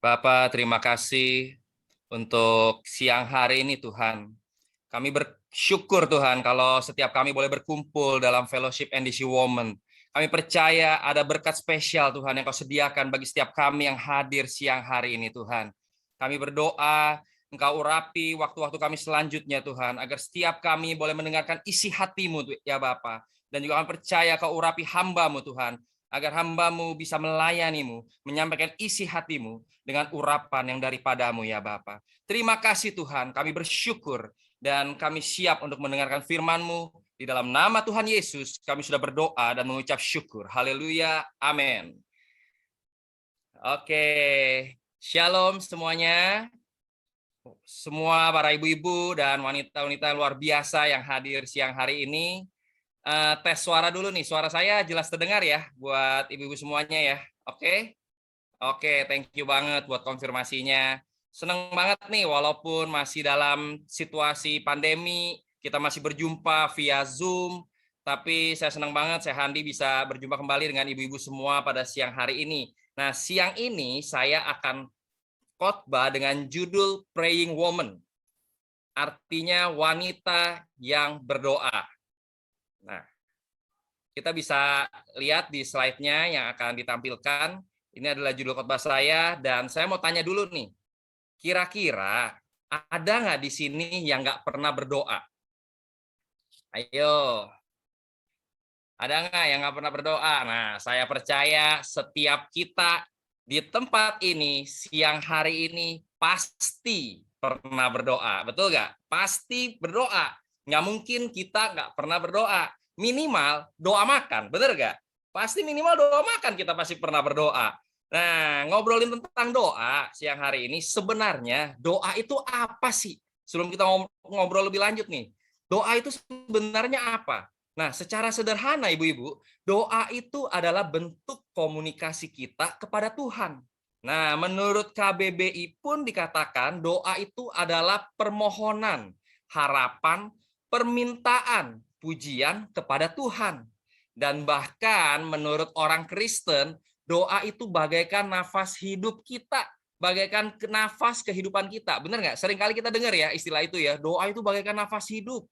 Bapak, terima kasih untuk siang hari ini Tuhan. Kami bersyukur Tuhan kalau setiap kami boleh berkumpul dalam Fellowship NDC Women. Kami percaya ada berkat spesial Tuhan yang Kau sediakan bagi setiap kami yang hadir siang hari ini Tuhan. Kami berdoa, Engkau urapi waktu-waktu kami selanjutnya Tuhan, agar setiap kami boleh mendengarkan isi hati-Mu ya Bapa. Dan juga kami percaya Kau urapi hamba-Mu Tuhan, agar hamba-Mu bisa melayani-Mu, menyampaikan isi hati-Mu dengan urapan yang daripadamu ya Bapa. Terima kasih Tuhan, kami bersyukur dan kami siap untuk mendengarkan firman-Mu. Di dalam nama Tuhan Yesus, kami sudah berdoa dan mengucap syukur. Haleluya, amin. Oke, shalom semuanya. Semua para ibu-ibu dan wanita-wanita luar biasa yang hadir siang hari ini. Tes suara dulu nih, suara saya jelas terdengar ya buat ibu-ibu semuanya ya. Oke? Oke, thank you banget buat konfirmasinya. Senang banget nih, walaupun masih dalam situasi pandemi, kita masih berjumpa via Zoom, tapi saya senang banget saya Handi bisa berjumpa kembali dengan ibu-ibu semua pada siang hari ini. Nah, siang ini saya akan khotbah dengan judul Praying Woman, artinya wanita yang berdoa. Nah, kita bisa lihat di slide-nya yang akan ditampilkan. Ini adalah judul khotbah saya, dan saya mau tanya dulu nih, kira-kira ada nggak di sini yang nggak pernah berdoa? Ayo, ada nggak yang nggak pernah berdoa? Nah, saya percaya setiap kita di tempat ini, siang hari ini, pasti pernah berdoa. Betul nggak? Pasti berdoa. Nggak mungkin kita nggak pernah berdoa. Minimal doa makan, bener nggak? Pasti minimal doa makan kita pasti pernah berdoa. Nah, ngobrolin tentang doa siang hari ini, sebenarnya doa itu apa sih? Sebelum kita ngobrol lebih lanjut nih, doa itu sebenarnya apa? Nah, secara sederhana ibu-ibu, doa itu adalah bentuk komunikasi kita kepada Tuhan. Nah, menurut KBBI pun dikatakan doa itu adalah permohonan, harapan, permintaan, pujian kepada Tuhan. Dan bahkan menurut orang Kristen, doa itu bagaikan nafas hidup kita, bagaikan nafas kehidupan kita. Benar nggak? Seringkali kita dengar ya istilah itu ya, doa itu bagaikan nafas hidup.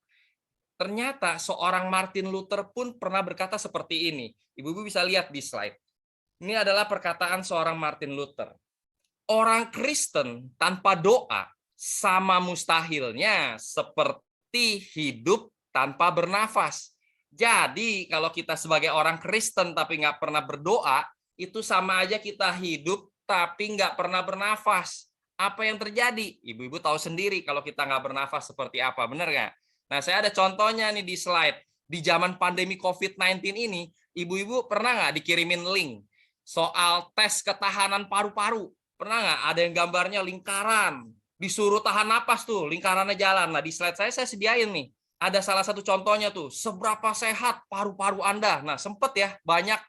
Ternyata seorang Martin Luther pun pernah berkata seperti ini. Ibu-ibu bisa lihat di slide. Ini adalah perkataan seorang Martin Luther. Orang Kristen tanpa doa sama mustahilnya seperti hidup tanpa bernafas. Jadi kalau kita sebagai orang Kristen tapi nggak pernah berdoa, itu sama aja kita hidup tapi nggak pernah bernafas. Apa yang terjadi? Ibu-ibu tahu sendiri kalau kita nggak bernafas seperti apa, benar nggak? Nah, saya ada contohnya nih di slide. Di zaman pandemi COVID-19 ini, ibu-ibu pernah nggak dikirimin link soal tes ketahanan paru-paru? Pernah nggak ada yang gambarnya lingkaran, disuruh tahan napas tuh, lingkarannya jalan. Nah, di slide saya sediain nih. Ada salah satu contohnya tuh, seberapa sehat paru-paru Anda. Nah, sempet ya, banyak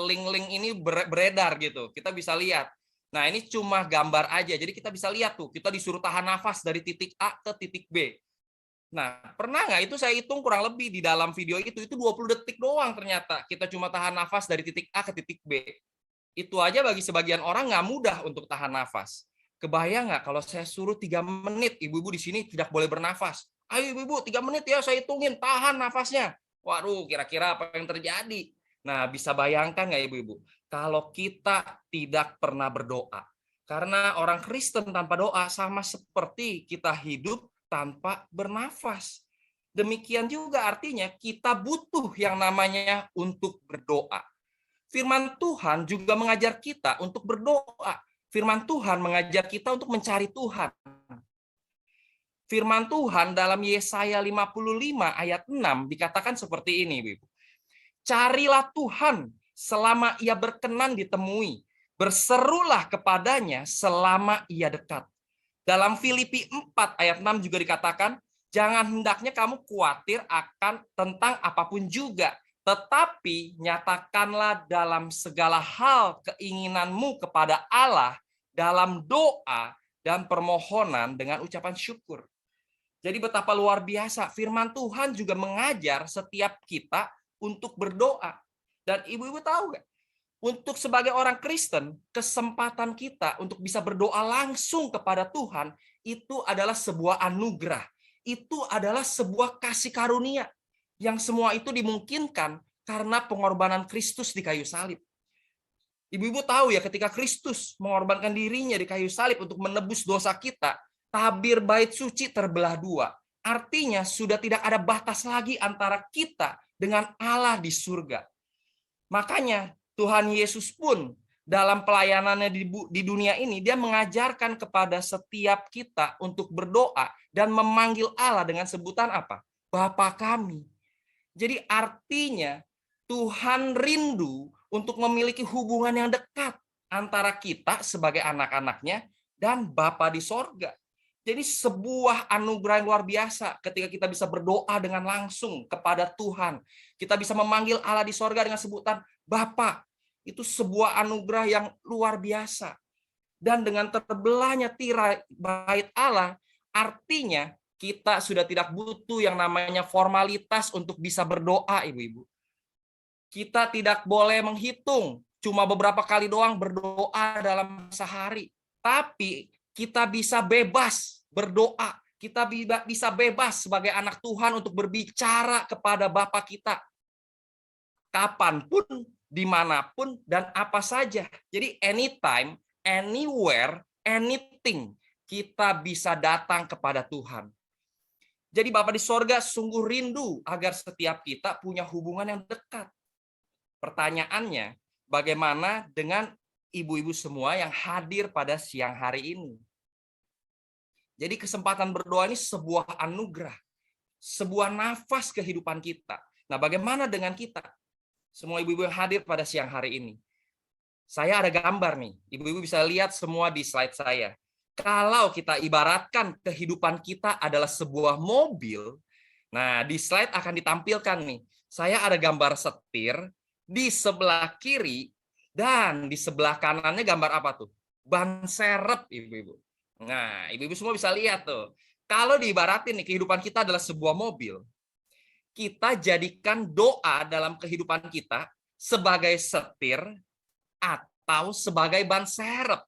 link-link ini beredar gitu. Kita bisa lihat. Nah, ini cuma gambar aja. Jadi kita bisa lihat tuh, kita disuruh tahan nafas dari titik A ke titik B. Nah, pernah nggak itu saya hitung kurang lebih di dalam video itu 20 detik doang ternyata. Kita cuma tahan nafas dari titik A ke titik B. Itu aja bagi sebagian orang nggak mudah untuk tahan nafas. Kebayang nggak kalau saya suruh 3 menit, ibu-ibu di sini tidak boleh bernafas. Ayo ibu-ibu 3 menit ya saya hitungin, tahan nafasnya. Waduh, kira-kira apa yang terjadi? Nah, bisa bayangkan nggak ibu-ibu? Kalau kita tidak pernah berdoa. Karena orang Kristen tanpa doa sama seperti kita hidup tanpa bernafas. Demikian juga artinya kita butuh yang namanya untuk berdoa. Firman Tuhan juga mengajar kita untuk berdoa. Firman Tuhan mengajar kita untuk mencari Tuhan. Firman Tuhan dalam Yesaya 55 ayat 6 dikatakan seperti ini, Ibu. Carilah Tuhan selama ia berkenan ditemui. Berserulah kepadanya selama ia dekat. Dalam Filipi 4 ayat 6 juga dikatakan, jangan hendaknya kamu khawatir akan tentang apapun juga, tetapi nyatakanlah dalam segala hal keinginanmu kepada Allah dalam doa dan permohonan dengan ucapan syukur. Jadi betapa luar biasa firman Tuhan juga mengajar setiap kita untuk berdoa. Dan ibu-ibu tahu nggak? Untuk sebagai orang Kristen, kesempatan kita untuk bisa berdoa langsung kepada Tuhan itu adalah sebuah anugerah. Itu adalah sebuah kasih karunia yang semua itu dimungkinkan karena pengorbanan Kristus di kayu salib. Ibu-ibu tahu ya, ketika Kristus mengorbankan dirinya di kayu salib untuk menebus dosa kita, tabir bait suci terbelah dua. Artinya sudah tidak ada batas lagi antara kita dengan Allah di surga. Makanya Tuhan Yesus pun dalam pelayanannya di dunia ini, dia mengajarkan kepada setiap kita untuk berdoa dan memanggil Allah dengan sebutan apa? Bapa kami. Jadi artinya Tuhan rindu untuk memiliki hubungan yang dekat antara kita sebagai anak-anaknya dan Bapa di sorga. Jadi sebuah anugerah yang luar biasa ketika kita bisa berdoa dengan langsung kepada Tuhan. Kita bisa memanggil Allah di sorga dengan sebutan Bapa. Itu sebuah anugerah yang luar biasa. Dan dengan terbelahnya tirai bait Allah, artinya kita sudah tidak butuh yang namanya formalitas untuk bisa berdoa, ibu-ibu. Kita tidak boleh menghitung cuma beberapa kali doang berdoa dalam sehari. Tapi kita bisa bebas berdoa. Kita bisa bebas sebagai anak Tuhan untuk berbicara kepada Bapa kita. Kapanpun, dimanapun, dan apa saja. Jadi anytime, anywhere, anything, kita bisa datang kepada Tuhan. Jadi Bapa di sorga sungguh rindu agar setiap kita punya hubungan yang dekat. Pertanyaannya, bagaimana dengan ibu-ibu semua yang hadir pada siang hari ini? Jadi kesempatan berdoa ini sebuah anugerah, sebuah nafas kehidupan kita. Nah, bagaimana dengan kita? Semua ibu-ibu yang hadir pada siang hari ini. Saya ada gambar nih, ibu-ibu bisa lihat semua di slide saya. Kalau kita ibaratkan kehidupan kita adalah sebuah mobil, nah di slide akan ditampilkan nih, saya ada gambar setir, di sebelah kiri, dan di sebelah kanannya gambar apa tuh? Ban serep, ibu-ibu. Nah, ibu-ibu semua bisa lihat tuh. Kalau diibaratin nih, kehidupan kita adalah sebuah mobil, kita jadikan doa dalam kehidupan kita sebagai setir atau sebagai ban serep.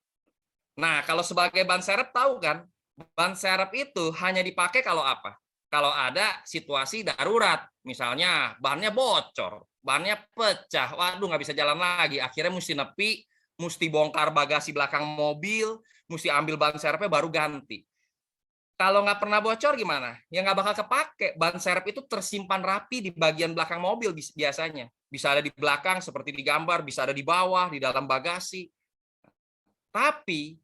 Nah, kalau sebagai ban serep tahu kan, ban serep itu hanya dipakai kalau apa? Kalau ada situasi darurat, misalnya bannya bocor, bannya pecah, waduh nggak bisa jalan lagi, akhirnya mesti nepi, mesti bongkar bagasi belakang mobil, mesti ambil ban serepnya baru ganti. Kalau nggak pernah bocor gimana? Ya nggak bakal kepake. Ban serep itu tersimpan rapi di bagian belakang mobil biasanya. Bisa ada di belakang seperti di gambar, bisa ada di bawah, di dalam bagasi. Tapi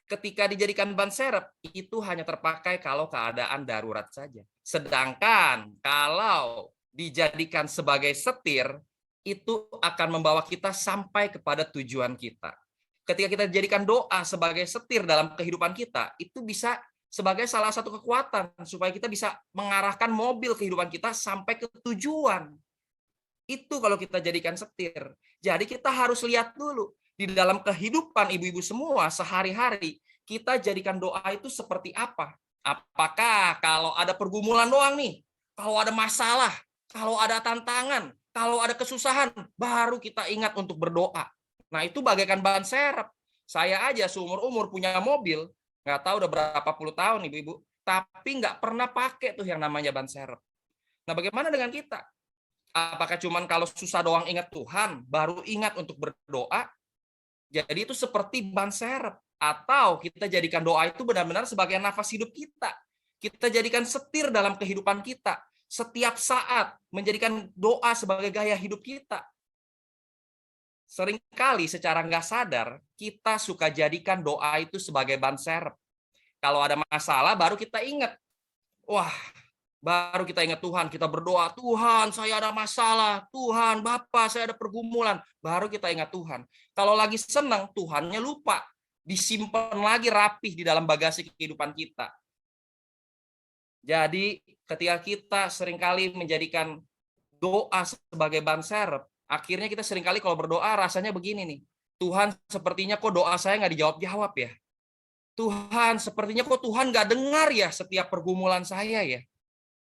ketika dijadikan ban serep, itu hanya terpakai kalau keadaan darurat saja. Sedangkan kalau dijadikan sebagai setir, itu akan membawa kita sampai kepada tujuan kita. Ketika kita jadikan doa sebagai setir dalam kehidupan kita, itu bisa sebagai salah satu kekuatan supaya kita bisa mengarahkan mobil kehidupan kita sampai ke tujuan. Itu kalau kita jadikan setir. Jadi kita harus lihat dulu di dalam kehidupan ibu-ibu semua sehari-hari, kita jadikan doa itu seperti apa? Apakah kalau ada pergumulan doang nih, kalau ada masalah, kalau ada tantangan, kalau ada kesusahan, baru kita ingat untuk berdoa. Nah, itu bagaikan ban serep. Saya aja seumur-umur punya mobil, nggak tahu udah berapa puluh tahun ibu-ibu, tapi nggak pernah pakai tuh yang namanya ban serep. Nah, bagaimana dengan kita? Apakah cuman kalau susah doang ingat Tuhan, baru ingat untuk berdoa? Jadi itu seperti ban serep. Atau kita jadikan doa itu benar-benar sebagai nafas hidup kita. Kita jadikan setir dalam kehidupan kita. Setiap saat menjadikan doa sebagai gaya hidup kita. Seringkali secara nggak sadar, kita suka jadikan doa itu sebagai ban serep. Kalau ada masalah, baru kita ingat. Wah, baru kita ingat Tuhan, kita berdoa, Tuhan saya ada masalah, Tuhan Bapa saya ada pergumulan, baru kita ingat Tuhan. Kalau lagi senang, Tuhannya lupa, disimpan lagi rapih di dalam bagasi kehidupan kita. Jadi ketika kita seringkali menjadikan doa sebagai ban serep, akhirnya kita seringkali kalau berdoa rasanya begini nih, Tuhan sepertinya kok doa saya nggak dijawab-jawab ya. Tuhan sepertinya kok Tuhan nggak dengar ya setiap pergumulan saya ya.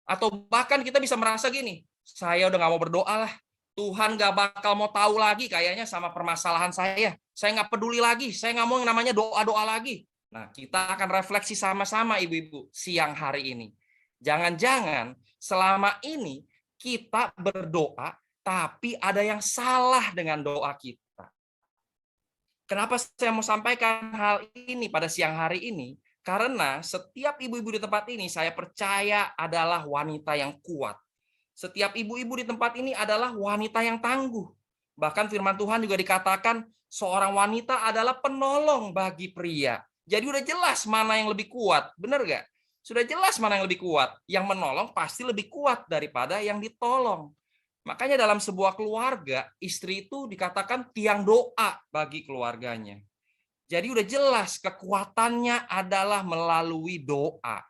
Atau bahkan kita bisa merasa gini, saya udah nggak mau berdoa lah, Tuhan gak bakal mau tahu lagi kayaknya sama permasalahan saya. Saya nggak peduli lagi, saya nggak mau yang namanya doa-doa lagi. Nah, kita akan refleksi sama-sama ibu-ibu siang hari ini. Jangan-jangan selama ini kita berdoa, tapi ada yang salah dengan doa kita. Kenapa saya mau sampaikan hal ini pada siang hari ini? Karena setiap ibu-ibu di tempat ini saya percaya adalah wanita yang kuat. Setiap ibu-ibu di tempat ini adalah wanita yang tangguh. Bahkan firman Tuhan juga dikatakan seorang wanita adalah penolong bagi pria. Jadi udah jelas mana yang lebih kuat, benar gak? Sudah jelas mana yang lebih kuat. Yang menolong pasti lebih kuat daripada yang ditolong. Makanya dalam sebuah keluarga, istri itu dikatakan tiang doa bagi keluarganya. Jadi udah jelas kekuatannya adalah melalui doa.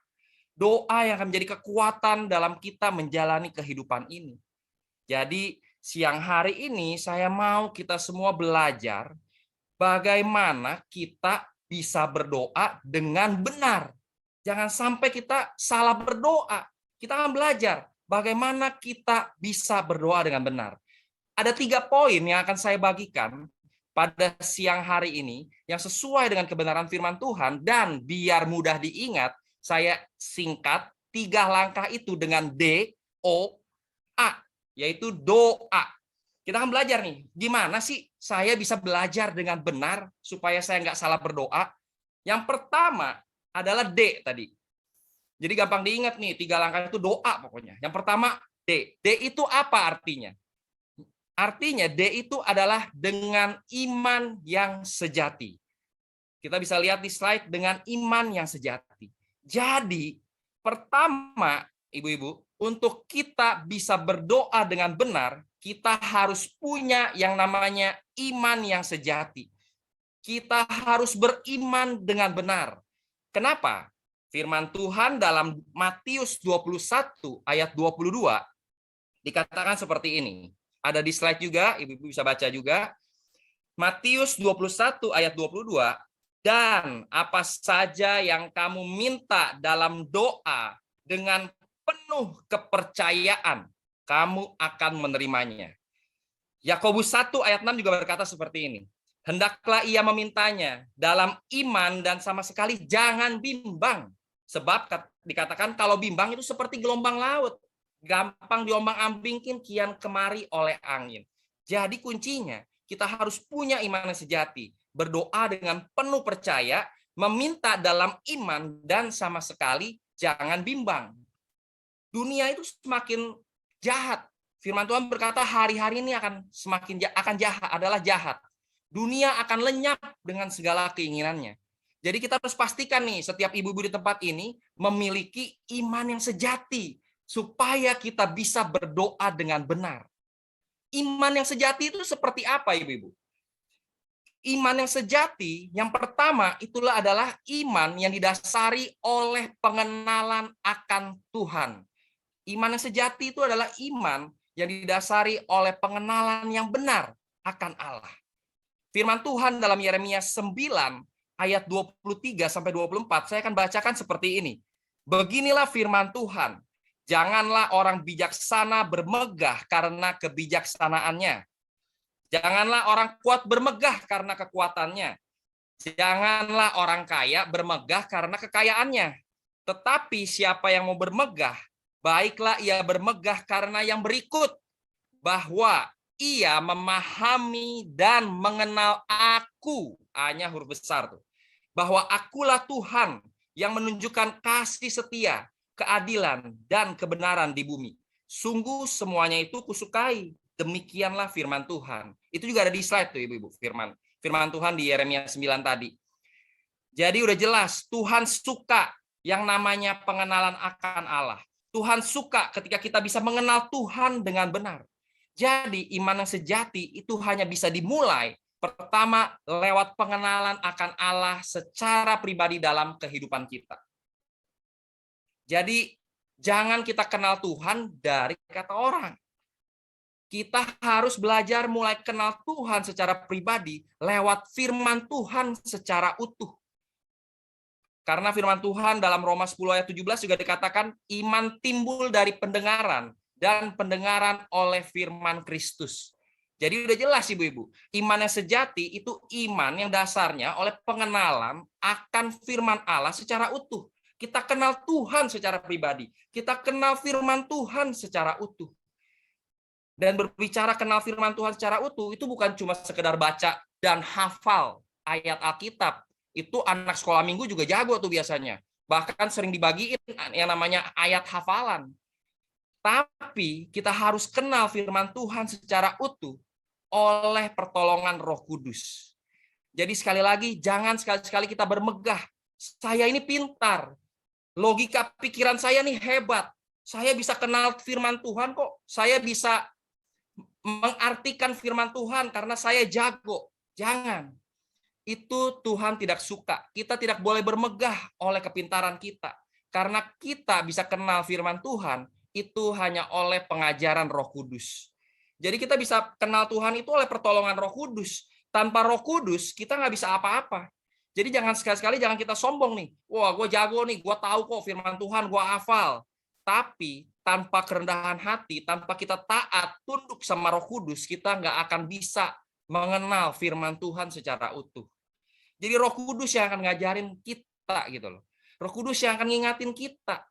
Doa yang akan menjadi kekuatan dalam kita menjalani kehidupan ini. Jadi siang hari ini saya mau kita semua belajar bagaimana kita bisa berdoa dengan benar. Jangan sampai kita salah berdoa. Kita akan belajar bagaimana kita bisa berdoa dengan benar. Ada 3 poin yang akan saya bagikan pada siang hari ini yang sesuai dengan kebenaran firman Tuhan, dan biar mudah diingat, saya singkat 3 langkah itu dengan DOA, yaitu doa. Kita akan belajar nih, gimana sih saya bisa belajar dengan benar supaya saya nggak salah berdoa. Yang pertama adalah D tadi. Jadi gampang diingat nih, 3 langkah itu doa pokoknya. Yang pertama D. D itu apa artinya? Artinya D itu adalah dengan iman yang sejati. Kita bisa lihat di slide, dengan iman yang sejati. Jadi, pertama, ibu-ibu, untuk kita bisa berdoa dengan benar, kita harus punya yang namanya iman yang sejati. Kita harus beriman dengan benar. Kenapa? Firman Tuhan dalam Matius 21 ayat 22 dikatakan seperti ini. Ada di slide juga, ibu-ibu bisa baca juga. Matius 21 ayat 22, dan apa saja yang kamu minta dalam doa dengan penuh kepercayaan, kamu akan menerimanya. Yakobus 1 ayat 6 juga berkata seperti ini. Hendaklah ia memintanya dalam iman dan sama sekali jangan bimbang. Sebab dikatakan kalau bimbang itu seperti gelombang laut. Gampang diombang-ambingin kian kemari oleh angin. Jadi kuncinya kita harus punya iman yang sejati. Berdoa dengan penuh percaya, meminta dalam iman, dan sama sekali jangan bimbang. Dunia itu semakin jahat. Firman Tuhan berkata hari-hari ini akan jahat. Dunia akan lenyap dengan segala keinginannya. Jadi kita harus pastikan nih, setiap ibu-ibu di tempat ini memiliki iman yang sejati supaya kita bisa berdoa dengan benar. Iman yang sejati itu seperti apa, ibu-ibu? Iman yang sejati, yang pertama itulah adalah iman yang didasari oleh pengenalan akan Tuhan. Iman yang sejati itu adalah iman yang didasari oleh pengenalan yang benar akan Allah. Firman Tuhan dalam Yeremia 9 ayat 23 sampai 24, saya akan bacakan seperti ini. Beginilah firman Tuhan, janganlah orang bijaksana bermegah karena kebijaksanaannya. Janganlah orang kuat bermegah karena kekuatannya. Janganlah orang kaya bermegah karena kekayaannya. Tetapi siapa yang mau bermegah, baiklah ia bermegah karena yang berikut, bahwa ia memahami dan mengenal aku, A-nya huruf besar tuh, bahwa akulah Tuhan yang menunjukkan kasih setia, keadilan, dan kebenaran di bumi. Sungguh semuanya itu kusukai. Demikianlah firman Tuhan. Itu juga ada di slide tuh ibu-ibu, firman Tuhan di Yeremia 9 tadi. Jadi udah jelas Tuhan suka yang namanya pengenalan akan Allah. Tuhan suka ketika kita bisa mengenal Tuhan dengan benar. Jadi iman yang sejati itu hanya bisa dimulai pertama lewat pengenalan akan Allah secara pribadi dalam kehidupan kita. Jadi jangan kita kenal Tuhan dari kata orang. Kita harus belajar mulai kenal Tuhan secara pribadi lewat firman Tuhan secara utuh. Karena firman Tuhan dalam Roma 10 ayat 17 juga dikatakan iman timbul dari pendengaran dan pendengaran oleh firman Kristus. Jadi udah jelas ibu-ibu, iman yang sejati itu iman yang dasarnya oleh pengenalan akan firman Allah secara utuh. Kita kenal Tuhan secara pribadi, kita kenal firman Tuhan secara utuh. Dan berbicara kenal firman Tuhan secara utuh, itu bukan cuma sekedar baca dan hafal ayat Alkitab. Itu anak sekolah minggu juga jago tuh biasanya. Bahkan sering dibagiin yang namanya ayat hafalan. Tapi kita harus kenal firman Tuhan secara utuh oleh pertolongan Roh Kudus. Jadi sekali lagi, jangan sekali-sekali kita bermegah. Saya ini pintar. Logika pikiran saya nih hebat. Saya bisa kenal firman Tuhan kok. Saya bisa mengartikan firman Tuhan karena saya jago. Jangan. Itu Tuhan tidak suka. Kita tidak boleh bermegah oleh kepintaran kita. Karena kita bisa kenal firman Tuhan, itu hanya oleh pengajaran Roh Kudus. Jadi kita bisa kenal Tuhan itu oleh pertolongan Roh Kudus. Tanpa Roh Kudus, kita nggak bisa apa-apa. Jadi jangan sekali-sekali jangan kita sombong nih. Wah, gue jago nih, gue tahu kok firman Tuhan, gue hafal. Tapi tanpa kerendahan hati, tanpa kita taat, tunduk sama Roh Kudus, kita nggak akan bisa mengenal firman Tuhan secara utuh. Jadi Roh Kudus yang akan ngajarin kita gitu loh. Roh Kudus yang akan ngingatin kita.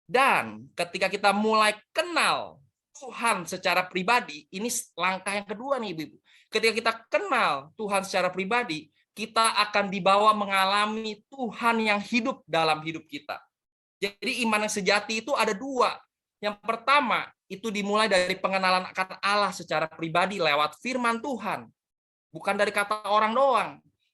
Dan ketika kita mulai kenal Tuhan secara pribadi, ini langkah yang kedua nih Ibu. Ketika kita kenal Tuhan secara pribadi, kita akan dibawa mengalami Tuhan yang hidup dalam hidup kita. Jadi iman yang sejati itu ada dua. Yang pertama, itu dimulai dari pengenalan akan Allah secara pribadi lewat firman Tuhan. Bukan dari kata orang doang.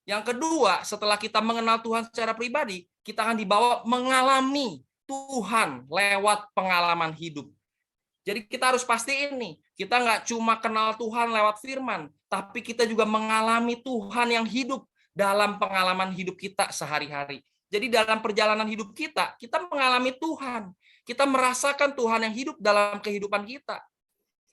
Yang kedua, setelah kita mengenal Tuhan secara pribadi, kita akan dibawa mengalami Tuhan lewat pengalaman hidup. Jadi kita harus pastiin nih, kita nggak cuma kenal Tuhan lewat firman, tapi kita juga mengalami Tuhan yang hidup dalam pengalaman hidup kita sehari-hari. Jadi dalam perjalanan hidup kita mengalami Tuhan. Kita merasakan Tuhan yang hidup dalam kehidupan kita.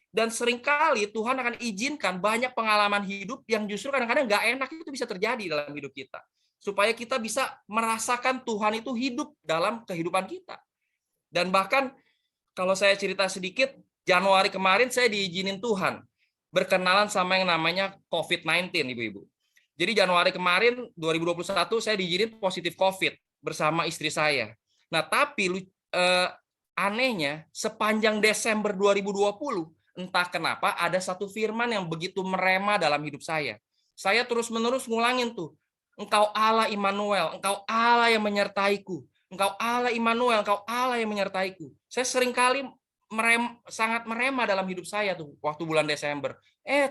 Dan seringkali Tuhan akan izinkan banyak pengalaman hidup yang justru kadang-kadang nggak enak itu bisa terjadi dalam hidup kita. Supaya kita bisa merasakan Tuhan itu hidup dalam kehidupan kita. Dan bahkan kalau saya cerita sedikit, Januari kemarin saya diizinin Tuhan berkenalan sama yang namanya COVID-19, Ibu-Ibu. Jadi Januari kemarin 2021 saya diizinin positif COVID bersama istri saya. Nah, tapi anehnya sepanjang Desember 2020, entah kenapa ada satu firman yang begitu merema dalam hidup saya. Saya terus-menerus ngulangin tuh, Engkau Allah Immanuel, Engkau Allah yang menyertaiku. Engkau Allah Immanuel, Engkau Allah yang menyertaiku. Saya seringkali sangat merema dalam hidup saya tuh waktu bulan Desember.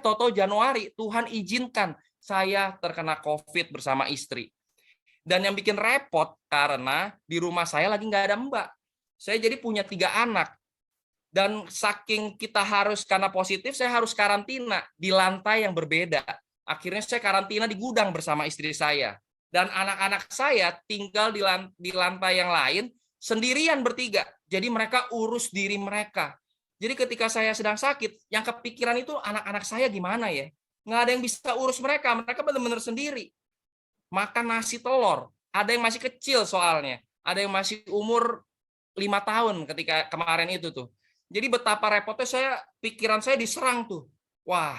Toto Januari Tuhan izinkan saya terkena COVID bersama istri. Dan yang bikin repot karena di rumah saya lagi nggak ada mbak. Saya jadi punya 3 anak. Dan saking kita harus karena positif, saya harus karantina di lantai yang berbeda. Akhirnya saya karantina di gudang bersama istri saya. Dan anak-anak saya tinggal di lantai yang lain sendirian bertiga. Jadi mereka urus diri mereka. Jadi ketika saya sedang sakit, yang kepikiran itu anak-anak saya gimana ya? Nggak ada yang bisa urus mereka. Mereka benar-benar sendiri. Makan nasi telur. Ada yang masih kecil soalnya. Ada yang masih umur 5 tahun ketika kemarin itu tuh. Jadi betapa repotnya pikiran saya diserang tuh. Wah,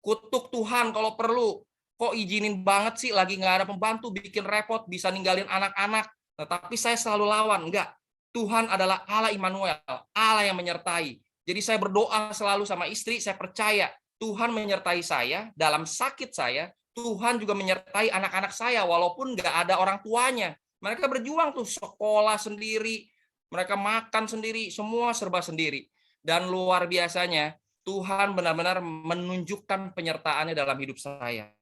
kutuk Tuhan kalau perlu. Kok izinin banget sih lagi nggak ada pembantu, bikin repot, bisa ninggalin anak-anak. Tetapi saya selalu lawan. Enggak, Tuhan adalah Allah Immanuel, Allah yang menyertai. Jadi saya berdoa selalu sama istri, saya percaya Tuhan menyertai saya dalam sakit saya. Tuhan juga menyertai anak-anak saya walaupun nggak ada orang tuanya. Mereka berjuang tuh sekolah sendiri, mereka makan sendiri, semua serba sendiri. Dan luar biasanya Tuhan benar-benar menunjukkan penyertaannya dalam hidup saya.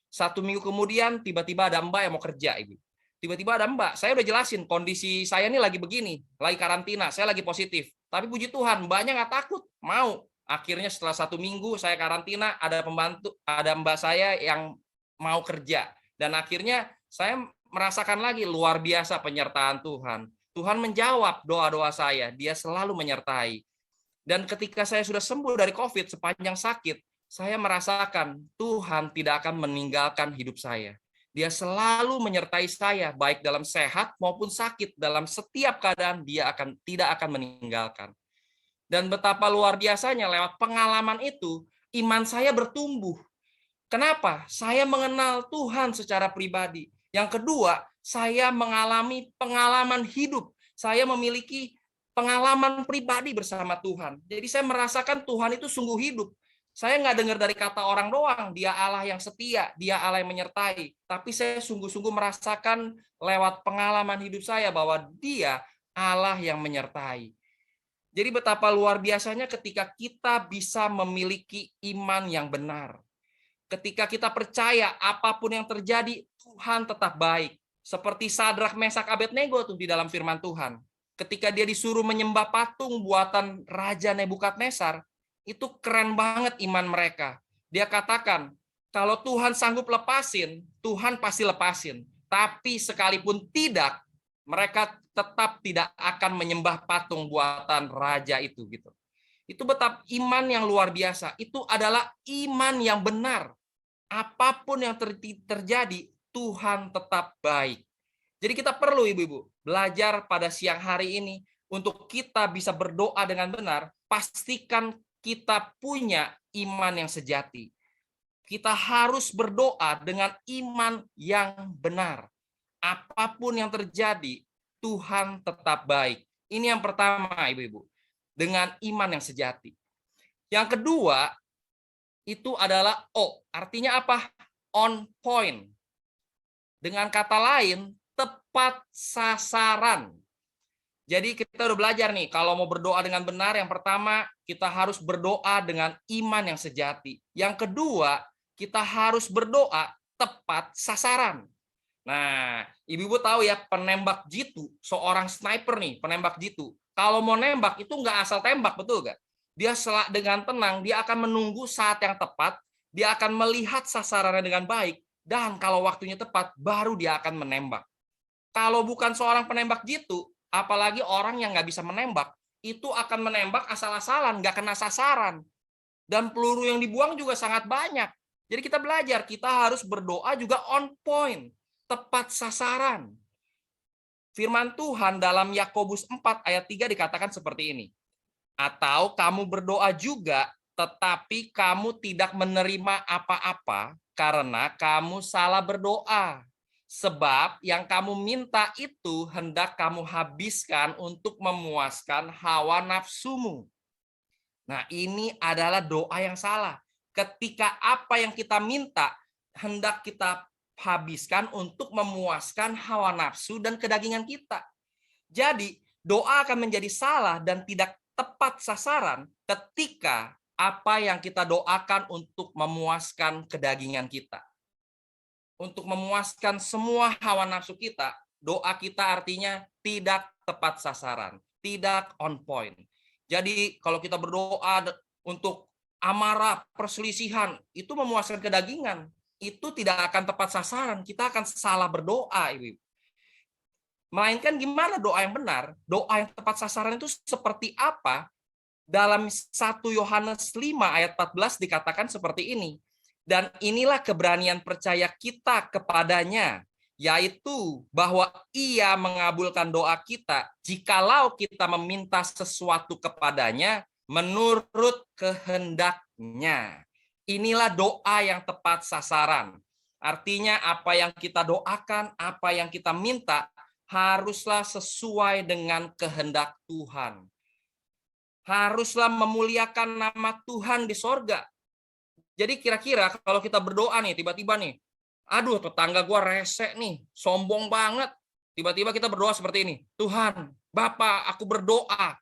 1 minggu kemudian tiba-tiba ada mbak yang mau kerja, Ibu. Tiba-tiba ada mbak, saya udah jelasin kondisi saya ini lagi begini, lagi karantina, saya lagi positif. Tapi puji Tuhan, mbaknya nggak takut, mau. Akhirnya setelah 1 minggu saya karantina, ada pembantu, ada mbak saya yang mau kerja. Dan akhirnya saya merasakan lagi luar biasa penyertaan Tuhan. Tuhan menjawab doa-doa saya, Dia selalu menyertai. Dan ketika saya sudah sembuh dari COVID sepanjang sakit, saya merasakan Tuhan tidak akan meninggalkan hidup saya. Dia selalu menyertai saya, baik dalam sehat maupun sakit. Dalam setiap keadaan, Dia tidak akan meninggalkan. Dan betapa luar biasanya lewat pengalaman itu, iman saya bertumbuh. Kenapa? Saya mengenal Tuhan secara pribadi. Yang kedua, saya mengalami pengalaman hidup. Saya memiliki pengalaman pribadi bersama Tuhan. Jadi saya merasakan Tuhan itu sungguh hidup. Saya nggak dengar dari kata orang doang, dia Allah yang setia, dia Allah yang menyertai. Tapi saya sungguh-sungguh merasakan lewat pengalaman hidup saya bahwa dia Allah yang menyertai. Jadi betapa luar biasanya ketika kita bisa memiliki iman yang benar. Ketika kita percaya apapun yang terjadi, Tuhan tetap baik. Seperti Sadrak, Mesak, Abednego tuh di dalam firman Tuhan. Ketika dia disuruh menyembah patung buatan Raja Nebukadnezar, itu keren banget iman mereka. Dia katakan, kalau Tuhan sanggup lepasin, Tuhan pasti lepasin. Tapi sekalipun tidak, mereka tetap tidak akan menyembah patung buatan raja itu gitu. Itu betapa iman yang luar biasa. Itu adalah iman yang benar. Apapun yang terjadi, Tuhan tetap baik. Jadi kita perlu ibu-ibu belajar pada siang hari ini untuk kita bisa berdoa dengan benar, pastikan kita punya iman yang sejati. Kita harus berdoa dengan iman yang benar. Apapun yang terjadi, Tuhan tetap baik. Ini yang pertama, ibu-ibu. Dengan iman yang sejati. Yang kedua, itu adalah O. Artinya apa? On point. Dengan kata lain, tepat sasaran. Jadi kita udah belajar nih, kalau mau berdoa dengan benar, yang pertama kita harus berdoa dengan iman yang sejati. Yang kedua, kita harus berdoa tepat sasaran. Nah, ibu-ibu tahu ya, penembak jitu, seorang sniper nih, penembak jitu. Kalau mau nembak itu nggak asal tembak, betul nggak? Dia dengan tenang, dia akan menunggu saat yang tepat, dia akan melihat sasarannya dengan baik, dan kalau waktunya tepat, baru dia akan menembak. Kalau bukan seorang penembak jitu, apalagi orang yang nggak bisa menembak, itu akan menembak asal-asalan, nggak kena sasaran. Dan peluru yang dibuang juga sangat banyak. Jadi kita belajar, kita harus berdoa juga on point, tepat sasaran. Firman Tuhan dalam Yakobus 4 ayat 3 dikatakan seperti ini. Atau kamu berdoa juga, tetapi kamu tidak menerima apa-apa karena kamu salah berdoa. Sebab yang kamu minta itu hendak kamu habiskan untuk memuaskan hawa nafsumu. Nah, ini adalah doa yang salah. Ketika apa yang kita minta hendak kita habiskan untuk memuaskan hawa nafsu dan kedagingan kita. Jadi, doa akan menjadi salah dan tidak tepat sasaran ketika apa yang kita doakan untuk memuaskan kedagingan kita. Untuk memuaskan semua hawa nafsu kita, doa kita artinya tidak tepat sasaran, tidak on point. Jadi kalau kita berdoa untuk amarah, perselisihan, itu memuaskan kedagingan, itu tidak akan tepat sasaran, kita akan salah berdoa, Ibu. Melainkan gimana doa yang benar? Doa yang tepat sasaran itu seperti apa? Dalam 1 Yohanes 5 ayat 14 dikatakan seperti ini. Dan inilah keberanian percaya kita kepadanya, yaitu bahwa ia mengabulkan doa kita jikalau kita meminta sesuatu kepadanya menurut kehendaknya. Inilah doa yang tepat sasaran. Artinya apa yang kita doakan, apa yang kita minta, haruslah sesuai dengan kehendak Tuhan. Haruslah memuliakan nama Tuhan di sorga. Jadi kira-kira kalau kita berdoa nih, tiba-tiba nih, aduh tetangga gue rese nih, sombong banget. Tiba-tiba kita berdoa seperti ini, Tuhan, Bapak, aku berdoa,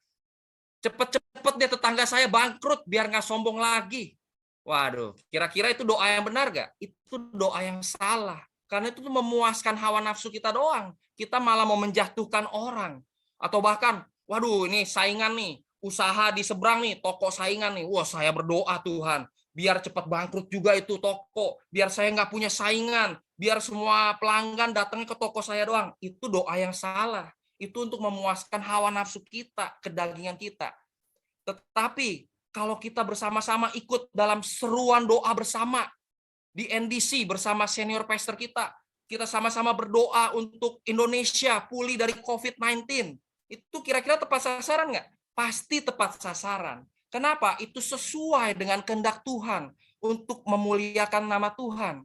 cepet-cepet deh tetangga saya bangkrut, biar nggak sombong lagi. Waduh, kira-kira itu doa yang benar gak? Itu doa yang salah. Karena itu tuh memuaskan hawa nafsu kita doang. Kita malah mau menjatuhkan orang. Atau bahkan, waduh ini saingan nih, usaha di seberang nih, toko saingan nih. Wah, saya berdoa Tuhan, biar cepat bangkrut juga itu toko, biar saya nggak punya saingan, biar semua pelanggan datangnya ke toko saya doang. Itu doa yang salah. Itu untuk memuaskan hawa nafsu kita, kedagingan kita. Tetapi kalau kita bersama-sama ikut dalam seruan doa bersama di NDC bersama senior pastor kita sama-sama berdoa untuk Indonesia pulih dari COVID-19. Itu kira-kira tepat sasaran nggak? pasti tepat sasaran. Kenapa? Itu sesuai dengan kehendak Tuhan untuk memuliakan nama Tuhan.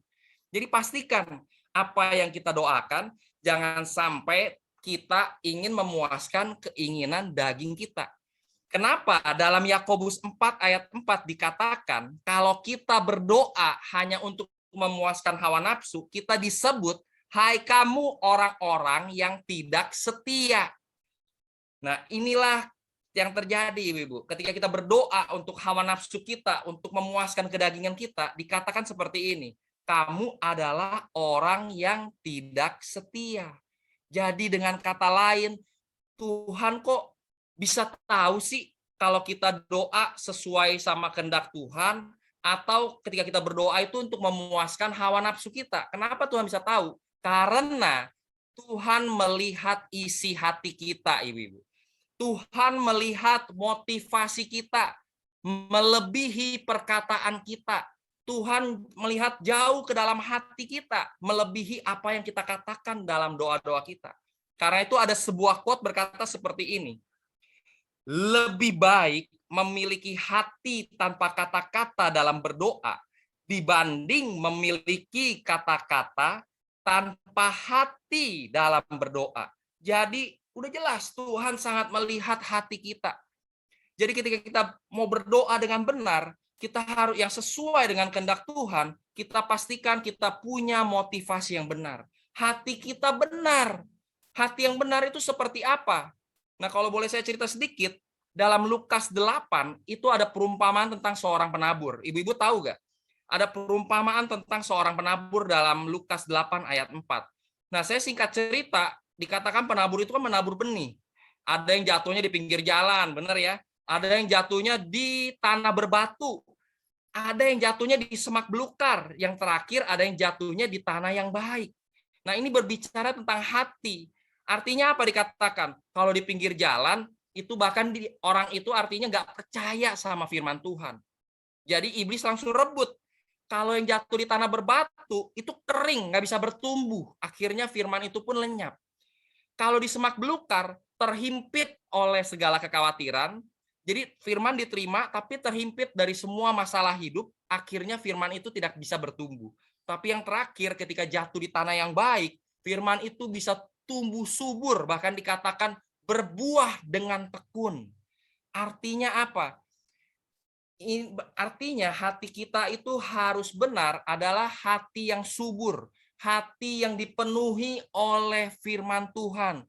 Jadi pastikan apa yang kita doakan, jangan sampai kita ingin memuaskan keinginan daging kita. Kenapa? Dalam Yakobus 4 ayat 4 dikatakan, kalau kita berdoa hanya untuk memuaskan hawa nafsu, kita disebut, hai kamu orang-orang yang tidak setia. Nah, inilah yang terjadi, Ibu. Ketika kita berdoa untuk hawa nafsu kita, untuk memuaskan kedagingan kita, dikatakan seperti ini, kamu adalah orang yang tidak setia. Jadi dengan kata lain, Tuhan kok bisa tahu sih kalau kita doa sesuai sama kehendak Tuhan, atau ketika kita berdoa itu untuk memuaskan hawa nafsu kita. Kenapa Tuhan bisa tahu? Karena Tuhan melihat isi hati kita, Ibu-ibu. Tuhan melihat motivasi kita, melebihi perkataan kita. Tuhan melihat jauh ke dalam hati kita, melebihi apa yang kita katakan dalam doa-doa kita. Karena itu ada sebuah quote berkata seperti ini, lebih baik memiliki hati tanpa kata-kata dalam berdoa dibanding memiliki kata-kata tanpa hati dalam berdoa. Jadi udah jelas Tuhan sangat melihat hati kita. Jadi ketika kita mau berdoa dengan benar, kita harus yang sesuai dengan kehendak Tuhan, kita pastikan kita punya motivasi yang benar. Hati kita benar. Hati yang benar itu seperti apa? Nah, kalau boleh saya cerita sedikit, dalam Lukas 8 itu ada perumpamaan tentang seorang penabur. Ibu-ibu tahu nggak? Ada perumpamaan tentang seorang penabur dalam Lukas 8 ayat 4. Nah, saya singkat cerita, dikatakan penabur itu kan menabur benih. Ada yang jatuhnya di pinggir jalan, benar ya? Ada yang jatuhnya di tanah berbatu. Ada yang jatuhnya di semak belukar. Yang terakhir ada yang jatuhnya di tanah yang baik. Nah, ini berbicara tentang hati. Artinya apa dikatakan? Kalau di pinggir jalan, itu bahkan orang itu artinya nggak percaya sama firman Tuhan. Jadi iblis langsung rebut. Kalau yang jatuh di tanah berbatu, itu kering, nggak bisa bertumbuh. Akhirnya firman itu pun lenyap. Kalau di semak belukar, terhimpit oleh segala kekhawatiran. Jadi firman diterima, tapi terhimpit dari semua masalah hidup. Akhirnya firman itu tidak bisa bertumbuh. Tapi yang terakhir, ketika jatuh di tanah yang baik, firman itu bisa tumbuh subur, bahkan dikatakan berbuah dengan tekun. Artinya apa? Artinya hati kita itu harus benar adalah hati yang subur, hati yang dipenuhi oleh firman Tuhan.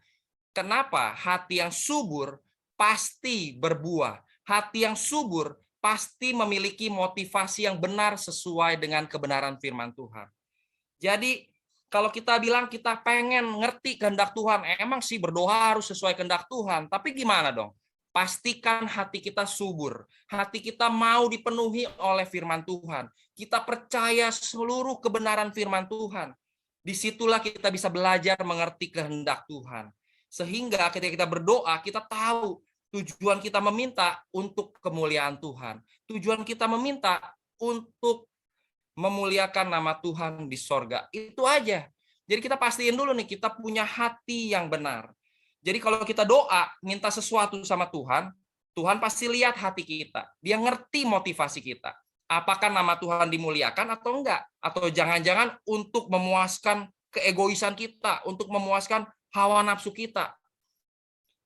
Kenapa? Hati yang subur pasti berbuah. Hati yang subur pasti memiliki motivasi yang benar sesuai dengan kebenaran firman Tuhan. Jadi kalau kita bilang kita pengen ngerti kehendak Tuhan, emang sih berdoa harus sesuai kehendak Tuhan. Tapi gimana dong? Pastikan hati kita subur. Hati kita mau dipenuhi oleh firman Tuhan. Kita percaya seluruh kebenaran firman Tuhan. Disitulah kita bisa belajar mengerti kehendak Tuhan. Sehingga ketika kita berdoa, kita tahu tujuan kita meminta untuk kemuliaan Tuhan. Tujuan kita meminta untuk memuliakan nama Tuhan di sorga. Itu aja. Jadi kita pastiin dulu nih, kita punya hati yang benar. Jadi kalau kita doa, minta sesuatu sama Tuhan, Tuhan pasti lihat hati kita. Dia ngerti motivasi kita. Apakah nama Tuhan dimuliakan atau enggak? Atau jangan-jangan untuk memuaskan keegoisan kita, untuk memuaskan hawa nafsu kita.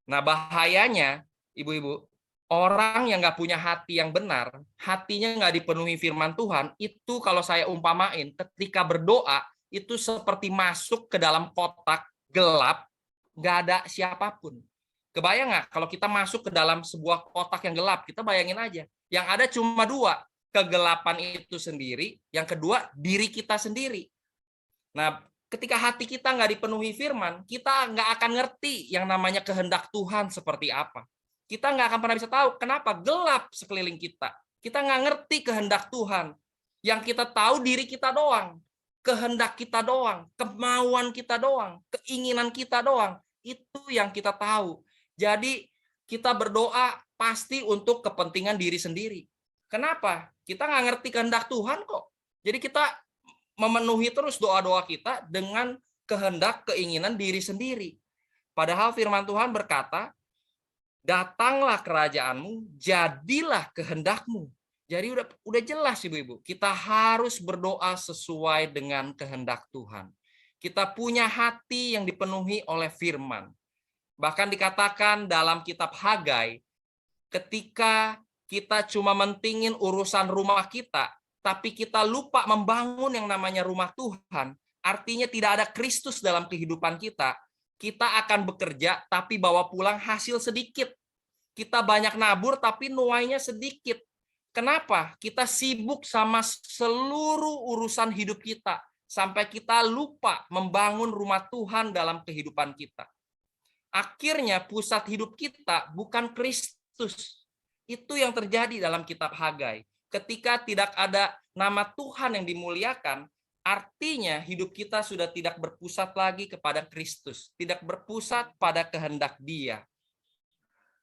Nah, bahayanya, ibu-ibu, orang yang nggak punya hati yang benar, hatinya nggak dipenuhi firman Tuhan, itu kalau saya umpamain, ketika berdoa, itu seperti masuk ke dalam kotak gelap, nggak ada siapapun. Kebayang nggak kalau kita masuk ke dalam sebuah kotak yang gelap, kita bayangin aja. Yang ada cuma dua, kegelapan itu sendiri, yang kedua diri kita sendiri. Nah, ketika hati kita nggak dipenuhi firman, kita nggak akan ngerti yang namanya kehendak Tuhan seperti apa. Kita nggak akan pernah bisa tahu kenapa gelap sekeliling kita. Kita nggak ngerti kehendak Tuhan. Yang kita tahu diri kita doang, kehendak kita doang, kemauan kita doang, keinginan kita doang. Itu yang kita tahu. Jadi kita berdoa pasti untuk kepentingan diri sendiri. Kenapa? Kita nggak ngerti kehendak Tuhan kok. Jadi kita memenuhi terus doa-doa kita dengan kehendak keinginan diri sendiri. Padahal firman Tuhan berkata, Datanglah kerajaanmu, jadilah kehendakmu. Jadi udah jelas Ibu-ibu, kita harus berdoa sesuai dengan kehendak Tuhan. Kita punya hati yang dipenuhi oleh firman. Bahkan dikatakan dalam kitab Hagai, ketika kita cuma mentingin urusan rumah kita, tapi kita lupa membangun yang namanya rumah Tuhan, artinya tidak ada Kristus dalam kehidupan kita, kita akan bekerja tapi bawa pulang hasil sedikit. Kita banyak nabur tapi nuainya sedikit. Kenapa? Kita sibuk sama seluruh urusan hidup kita, sampai kita lupa membangun rumah Tuhan dalam kehidupan kita. Akhirnya pusat hidup kita bukan Kristus. Itu yang terjadi dalam kitab Hagai. Ketika tidak ada nama Tuhan yang dimuliakan, artinya hidup kita sudah tidak berpusat lagi kepada Kristus, tidak berpusat pada kehendak Dia.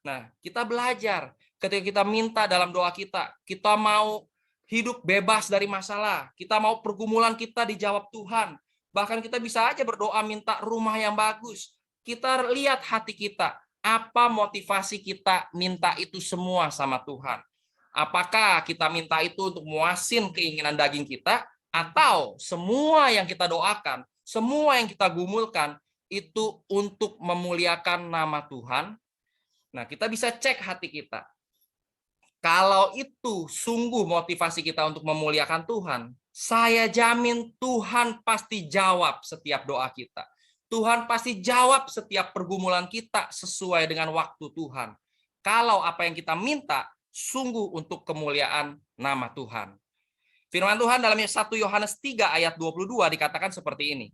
Nah, kita belajar ketika kita minta dalam doa kita mau hidup bebas dari masalah, kita mau pergumulan kita dijawab Tuhan. Bahkan kita bisa aja berdoa minta rumah yang bagus. Kita lihat hati kita, apa motivasi kita minta itu semua sama Tuhan. Apakah kita minta itu untuk muasin keinginan daging kita, atau semua yang kita doakan, semua yang kita gumulkan, itu untuk memuliakan nama Tuhan. Nah, kita bisa cek hati kita. Kalau itu sungguh motivasi kita untuk memuliakan Tuhan, saya jamin Tuhan pasti jawab setiap doa kita. Tuhan pasti jawab setiap pergumulan kita sesuai dengan waktu Tuhan. Kalau apa yang kita minta sungguh untuk kemuliaan nama Tuhan. Firman Tuhan dalam 1 Yohanes 3 ayat 22 dikatakan seperti ini.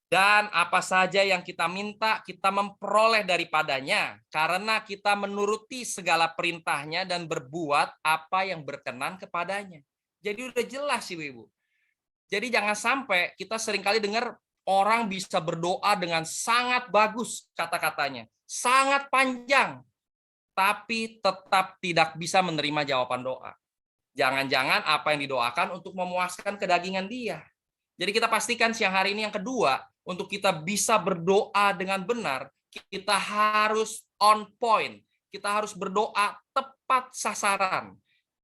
Dan apa saja yang kita minta, kita memperoleh daripadanya, karena kita menuruti segala perintahnya dan berbuat apa yang berkenan kepadanya. Jadi udah jelas Ibu-ibu. Jadi jangan sampai kita seringkali dengar orang bisa berdoa dengan sangat bagus kata-katanya, sangat panjang, tapi tetap tidak bisa menerima jawaban doa. Jangan-jangan apa yang didoakan untuk memuaskan kedagingan dia. Jadi kita pastikan siang hari ini yang kedua, untuk kita bisa berdoa dengan benar, kita harus on point. Kita harus berdoa tepat sasaran.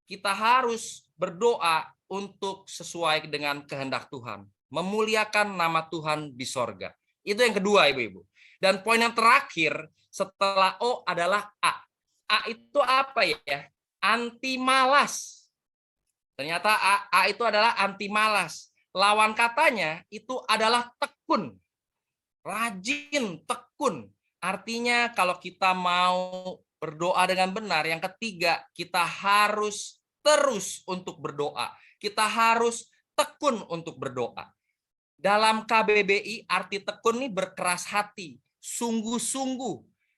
Kita harus berdoa untuk sesuai dengan kehendak Tuhan. Memuliakan nama Tuhan di sorga. Itu yang kedua, Ibu-ibu. Dan poin yang terakhir setelah O adalah A. A itu apa ya? Anti malas. Ternyata A itu adalah anti malas. Lawan katanya itu adalah tekun. Rajin, tekun. Artinya kalau kita mau berdoa dengan benar, yang ketiga, kita harus terus untuk berdoa. Kita harus tekun untuk berdoa. Dalam KBBI, arti tekun ini berkeras hati, sungguh-sungguh,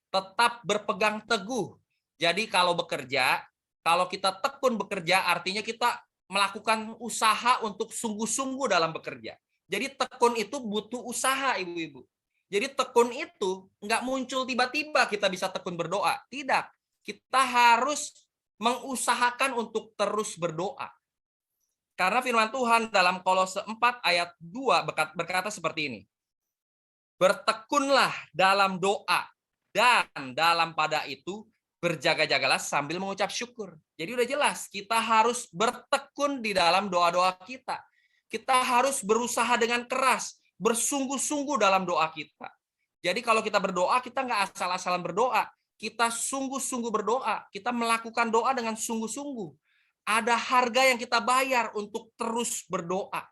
tetap berpegang teguh. Jadi kalau bekerja, kalau kita tekun bekerja, artinya kita melakukan usaha untuk sungguh-sungguh dalam bekerja. Jadi tekun itu butuh usaha, Ibu-ibu. Jadi tekun itu nggak muncul tiba-tiba kita bisa tekun berdoa. Tidak. Kita harus mengusahakan untuk terus berdoa. Karena firman Tuhan dalam Kolose 4 ayat 2 berkata seperti ini. Bertekunlah dalam doa dan dalam pada itu berjaga-jagalah sambil mengucap syukur. Jadi udah jelas, kita harus bertekun di dalam doa-doa kita. Kita harus berusaha dengan keras, bersungguh-sungguh dalam doa kita. Jadi kalau kita berdoa, kita nggak asal-asalan berdoa. Kita sungguh-sungguh berdoa. Kita melakukan doa dengan sungguh-sungguh. Ada harga yang kita bayar untuk terus berdoa.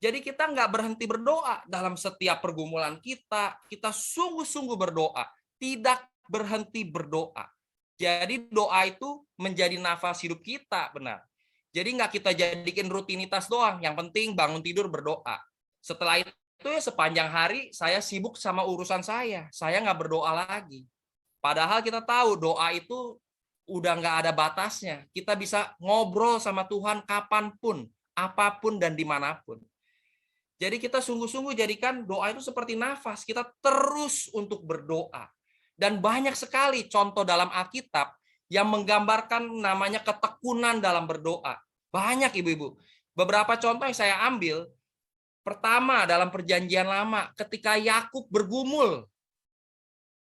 Jadi kita nggak berhenti berdoa dalam setiap pergumulan kita. Kita sungguh-sungguh berdoa. Tidak berhenti berdoa. Jadi doa itu menjadi nafas hidup kita, benar. Jadi nggak kita jadikan rutinitas doang. Yang penting bangun tidur berdoa. Setelah itu ya sepanjang hari saya sibuk sama urusan saya. Saya nggak berdoa lagi. Padahal kita tahu doa itu udah nggak ada batasnya. Kita bisa ngobrol sama Tuhan kapanpun, apapun dan dimanapun. Jadi kita sungguh-sungguh jadikan doa itu seperti nafas. Kita terus untuk berdoa. Dan banyak sekali contoh dalam Alkitab yang menggambarkan namanya ketekunan dalam berdoa. Banyak Ibu-ibu. Beberapa contoh yang saya ambil. Pertama dalam perjanjian lama ketika Yakub bergumul.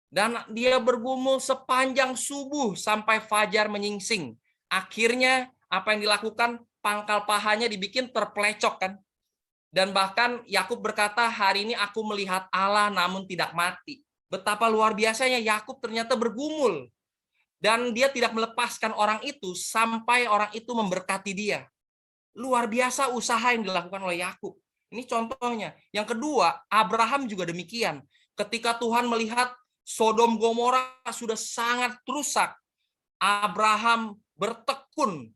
Dan dia bergumul sepanjang subuh sampai fajar menyingsing. Akhirnya apa yang dilakukan? Pangkal pahanya dibikin terpelecok kan. Dan bahkan Yakub berkata, hari ini aku melihat Allah namun tidak mati. Betapa luar biasanya Yakub ternyata bergumul. Dan dia tidak melepaskan orang itu sampai orang itu memberkati dia. Luar biasa usaha yang dilakukan oleh Yakub. Ini contohnya. Yang kedua, Abraham juga demikian. Ketika Tuhan melihat Sodom Gomora sudah sangat rusak, Abraham bertekun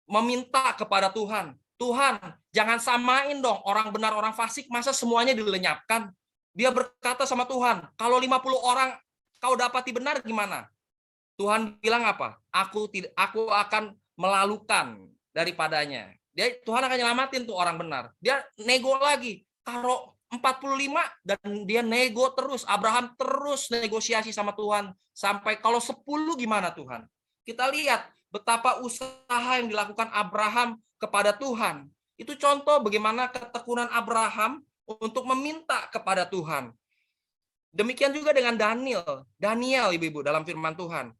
meminta kepada Tuhan, Tuhan, jangan samain dong orang benar orang fasik, masa semuanya dilenyapkan? Dia berkata sama Tuhan, kalau 50 orang kau dapati benar gimana? Tuhan bilang apa? Aku akan melalukan daripadanya. Tuhan akan nyelamatin tuh orang benar. Dia nego lagi. Taruh 45 dan dia nego terus. Abraham terus negosiasi sama Tuhan. Sampai kalau 10 gimana Tuhan? Kita lihat betapa usaha yang dilakukan Abraham kepada Tuhan. Itu contoh bagaimana ketekunan Abraham untuk meminta kepada Tuhan. Demikian juga dengan Daniel. Daniel, ibu-ibu, dalam firman Tuhan.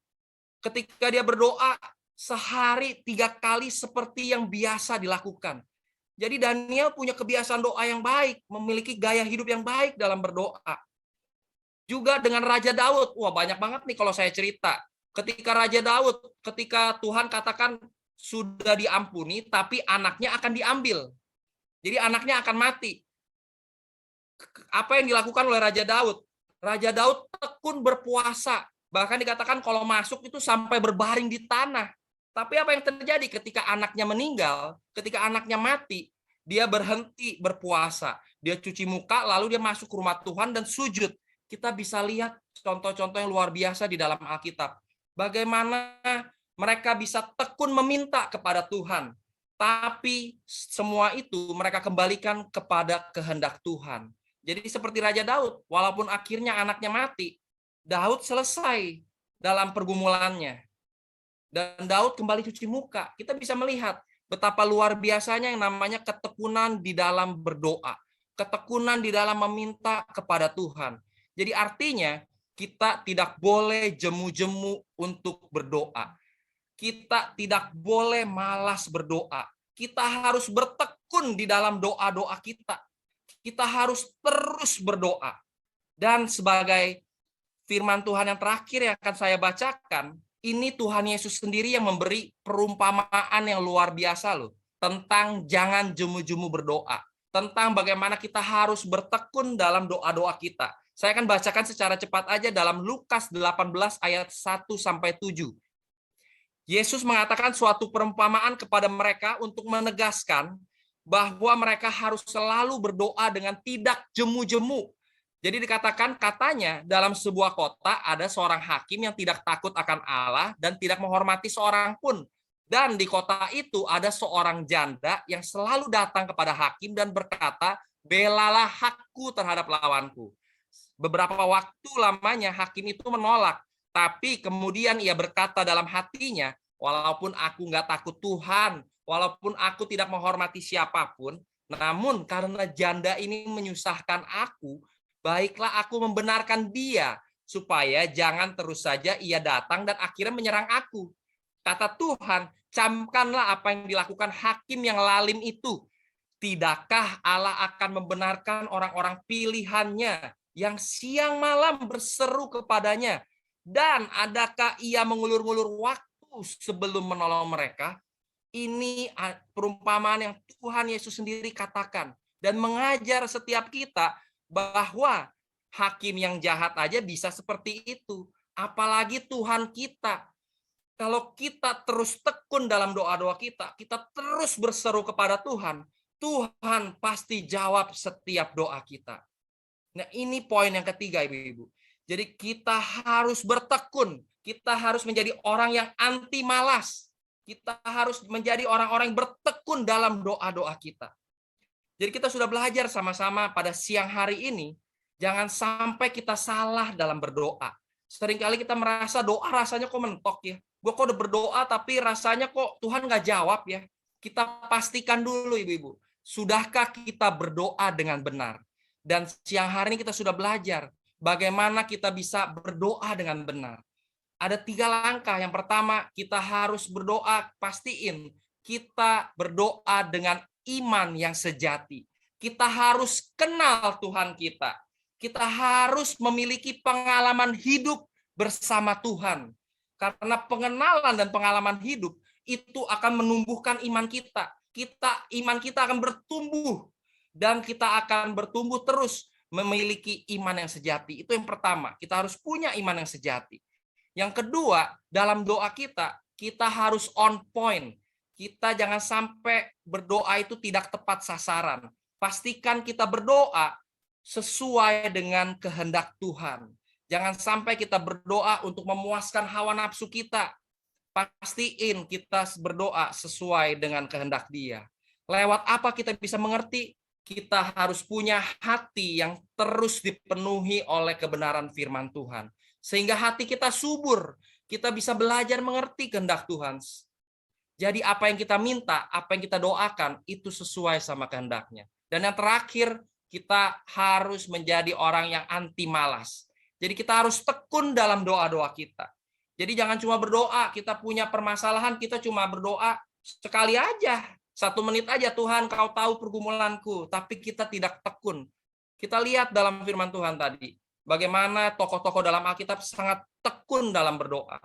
Ketika dia berdoa, sehari 3 kali seperti yang biasa dilakukan. Jadi Daniel punya kebiasaan doa yang baik, memiliki gaya hidup yang baik dalam berdoa. Juga dengan Raja Daud, wah banyak banget nih kalau saya cerita. Ketika Raja Daud, ketika Tuhan katakan sudah diampuni, tapi anaknya akan diambil. Jadi anaknya akan mati. Apa yang dilakukan oleh Raja Daud? Raja Daud tekun berpuasa. Bahkan dikatakan kalau masuk itu sampai berbaring di tanah. Tapi apa yang terjadi ketika anaknya meninggal, ketika anaknya mati, dia berhenti berpuasa. Dia cuci muka, lalu dia masuk ke rumah Tuhan dan sujud. Kita bisa lihat contoh-contoh yang luar biasa di dalam Alkitab. Bagaimana mereka bisa tekun meminta kepada Tuhan. Tapi semua itu mereka kembalikan kepada kehendak Tuhan. Jadi seperti Raja Daud, walaupun akhirnya anaknya mati, Daud selesai dalam pergumulannya. Dan Daud kembali cuci muka. Kita bisa melihat betapa luar biasanya yang namanya ketekunan di dalam berdoa. Ketekunan di dalam meminta kepada Tuhan. Jadi artinya kita tidak boleh jemu-jemu untuk berdoa. Kita tidak boleh malas berdoa. Kita harus bertekun di dalam doa-doa kita. Kita harus terus berdoa. Dan sebagai firman Tuhan yang terakhir yang akan saya bacakan, ini Tuhan Yesus sendiri yang memberi perumpamaan yang luar biasa loh, tentang jangan jemu-jemu berdoa, tentang bagaimana kita harus bertekun dalam doa-doa kita. Saya akan bacakan secara cepat aja dalam Lukas 18 ayat 1 sampai 7. Yesus mengatakan suatu perumpamaan kepada mereka untuk menegaskan bahwa mereka harus selalu berdoa dengan tidak jemu-jemu. Jadi dikatakan katanya dalam sebuah kota ada seorang hakim yang tidak takut akan Allah dan tidak menghormati seorang pun. Dan di kota itu ada seorang janda yang selalu datang kepada hakim dan berkata, belalah hakku terhadap lawanku. Beberapa waktu lamanya hakim itu menolak. Tapi kemudian ia berkata dalam hatinya, walaupun aku nggak takut Tuhan, walaupun aku tidak menghormati siapapun, namun karena janda ini menyusahkan aku, baiklah aku membenarkan dia, supaya jangan terus saja ia datang dan akhirnya menyerang aku. Kata Tuhan, camkanlah apa yang dilakukan hakim yang lalim itu. Tidakkah Allah akan membenarkan orang-orang pilihannya yang siang malam berseru kepadanya? Dan adakah ia mengulur-ngulur waktu sebelum menolong mereka? Ini perumpamaan yang Tuhan Yesus sendiri katakan dan mengajar setiap kita bahwa hakim yang jahat aja bisa seperti itu. Apalagi Tuhan kita. Kalau kita terus tekun dalam doa-doa kita, kita terus berseru kepada Tuhan, Tuhan pasti jawab setiap doa kita. Nah, ini poin yang ketiga, Ibu-ibu. Jadi kita harus bertekun, kita harus menjadi orang yang anti malas. Kita harus menjadi orang-orang yang bertekun dalam doa-doa kita. Jadi kita sudah belajar sama-sama pada siang hari ini, jangan sampai kita salah dalam berdoa. Seringkali kita merasa doa rasanya kok mentok ya. Gue kok udah berdoa tapi rasanya kok Tuhan nggak jawab ya. Kita pastikan dulu ibu-ibu, sudahkah kita berdoa dengan benar? Dan siang hari ini kita sudah belajar bagaimana kita bisa berdoa dengan benar. Ada 3 langkah. Yang pertama, kita harus berdoa, pastiin kita berdoa dengan iman yang sejati. Kita harus kenal Tuhan kita. Kita harus memiliki pengalaman hidup bersama Tuhan. Karena pengenalan dan pengalaman hidup itu akan menumbuhkan iman kita. Iman kita akan bertumbuh dan kita akan bertumbuh terus memiliki iman yang sejati. Itu yang pertama, kita harus punya iman yang sejati. Yang kedua, dalam doa kita harus on point. Kita jangan sampai berdoa itu tidak tepat sasaran. Pastikan kita berdoa sesuai dengan kehendak Tuhan. Jangan sampai kita berdoa untuk memuaskan hawa nafsu kita. Pastiin kita berdoa sesuai dengan kehendak Dia. Lewat apa kita bisa mengerti? Kita harus punya hati yang terus dipenuhi oleh kebenaran firman Tuhan. Sehingga hati kita subur, kita bisa belajar mengerti kehendak Tuhan. Jadi apa yang kita minta, apa yang kita doakan, itu sesuai sama kehendaknya. Dan yang terakhir, kita harus menjadi orang yang anti malas. Jadi kita harus tekun dalam doa-doa kita. Jadi jangan cuma berdoa, kita punya permasalahan, kita cuma berdoa sekali aja. 1 menit aja, Tuhan kau tahu pergumulanku, tapi kita tidak tekun. Kita lihat dalam firman Tuhan tadi, bagaimana tokoh-tokoh dalam Alkitab sangat tekun dalam berdoa.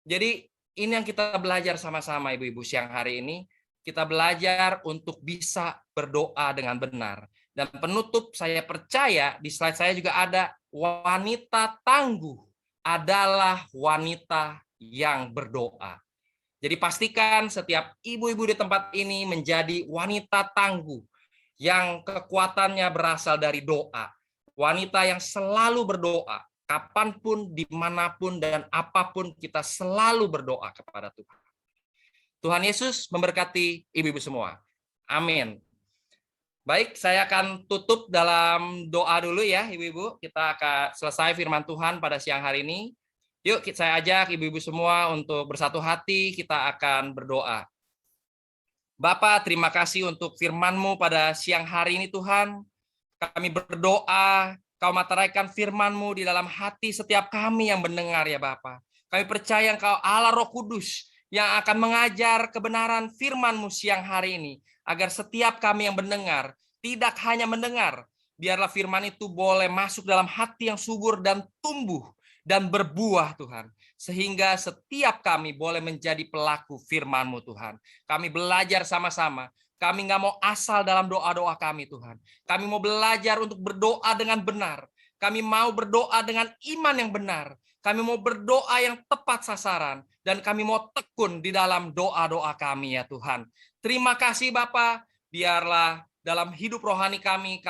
Jadi ini yang kita belajar sama-sama ibu-ibu siang hari ini. Kita belajar untuk bisa berdoa dengan benar. Dan penutup, saya percaya di slide saya juga ada, wanita tangguh adalah wanita yang berdoa. Jadi pastikan setiap ibu-ibu di tempat ini menjadi wanita tangguh yang kekuatannya berasal dari doa. Wanita yang selalu berdoa, kapanpun, dimanapun, dan apapun kita selalu berdoa kepada Tuhan. Tuhan Yesus memberkati ibu-ibu semua. Amin. Baik, saya akan tutup dalam doa dulu ya ibu-ibu. Kita akan selesai firman Tuhan pada siang hari ini. Yuk saya ajak ibu-ibu semua untuk bersatu hati, kita akan berdoa. Bapa, terima kasih untuk firman-Mu pada siang hari ini Tuhan. Kami berdoa, Kau materaikan firman-Mu di dalam hati setiap kami yang mendengar ya Bapa. Kami percaya Engkau Allah Roh Kudus yang akan mengajar kebenaran firman-Mu siang hari ini. Agar setiap kami yang mendengar, tidak hanya mendengar, biarlah firman itu boleh masuk dalam hati yang subur dan tumbuh dan berbuah Tuhan. Sehingga setiap kami boleh menjadi pelaku firman-Mu Tuhan. Kami belajar sama-sama. Kami nggak mau asal dalam doa-doa kami Tuhan. Kami mau belajar untuk berdoa dengan benar. Kami mau berdoa dengan iman yang benar. Kami mau berdoa yang tepat sasaran. Dan kami mau tekun di dalam doa-doa kami ya Tuhan. Terima kasih Bapa. Biarlah dalam hidup rohani kami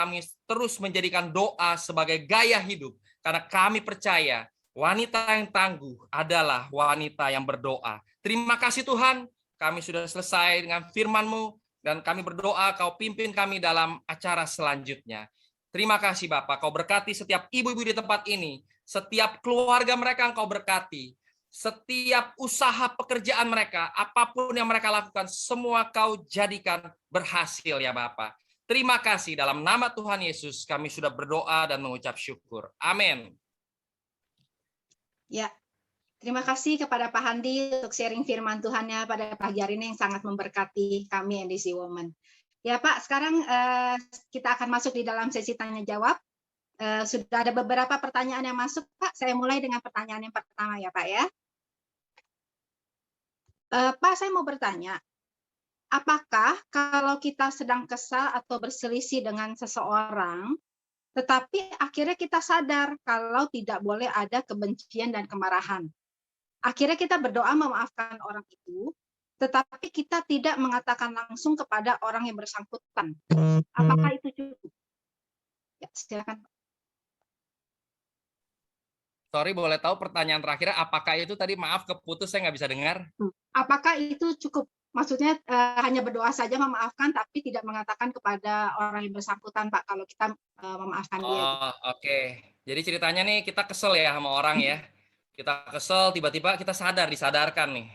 terus menjadikan doa sebagai gaya hidup. Karena kami percaya wanita yang tangguh adalah wanita yang berdoa. Terima kasih Tuhan. Kami sudah selesai dengan firman-Mu. Dan kami berdoa Kau pimpin kami dalam acara selanjutnya. Terima kasih Bapak. Kau berkati setiap ibu-ibu di tempat ini. Setiap keluarga mereka Engkau berkati. Setiap usaha pekerjaan mereka, apapun yang mereka lakukan, semua Kau jadikan berhasil ya Bapak. Terima kasih dalam nama Tuhan Yesus kami sudah berdoa dan mengucap syukur. Amin. Ya, terima kasih kepada Pak Handi untuk sharing firman Tuhannya pada pagi hari ini yang sangat memberkati kami NDC Women. Ya Pak, sekarang kita akan masuk di dalam sesi tanya jawab. Sudah ada beberapa pertanyaan yang masuk, Pak. Saya mulai dengan pertanyaan yang pertama ya, Pak ya. Pak, saya mau bertanya, apakah kalau kita sedang kesal atau berselisih dengan seseorang, tetapi akhirnya kita sadar kalau tidak boleh ada kebencian dan kemarahan. Akhirnya kita berdoa memaafkan orang itu, tetapi kita tidak mengatakan langsung kepada orang yang bersangkutan. Apakah itu cukup? Ya, silakan. Sorry, boleh tahu pertanyaan terakhir, apakah itu tadi, maaf keputus, saya nggak bisa dengar. Apakah itu cukup? Maksudnya hanya berdoa saja memaafkan, tapi tidak mengatakan kepada orang yang bersangkutan, Pak, kalau kita memaafkan dia. Oh, oke. Jadi ceritanya nih, kita kesel ya sama orang ya. Kita kesel, tiba-tiba kita disadarkan nih.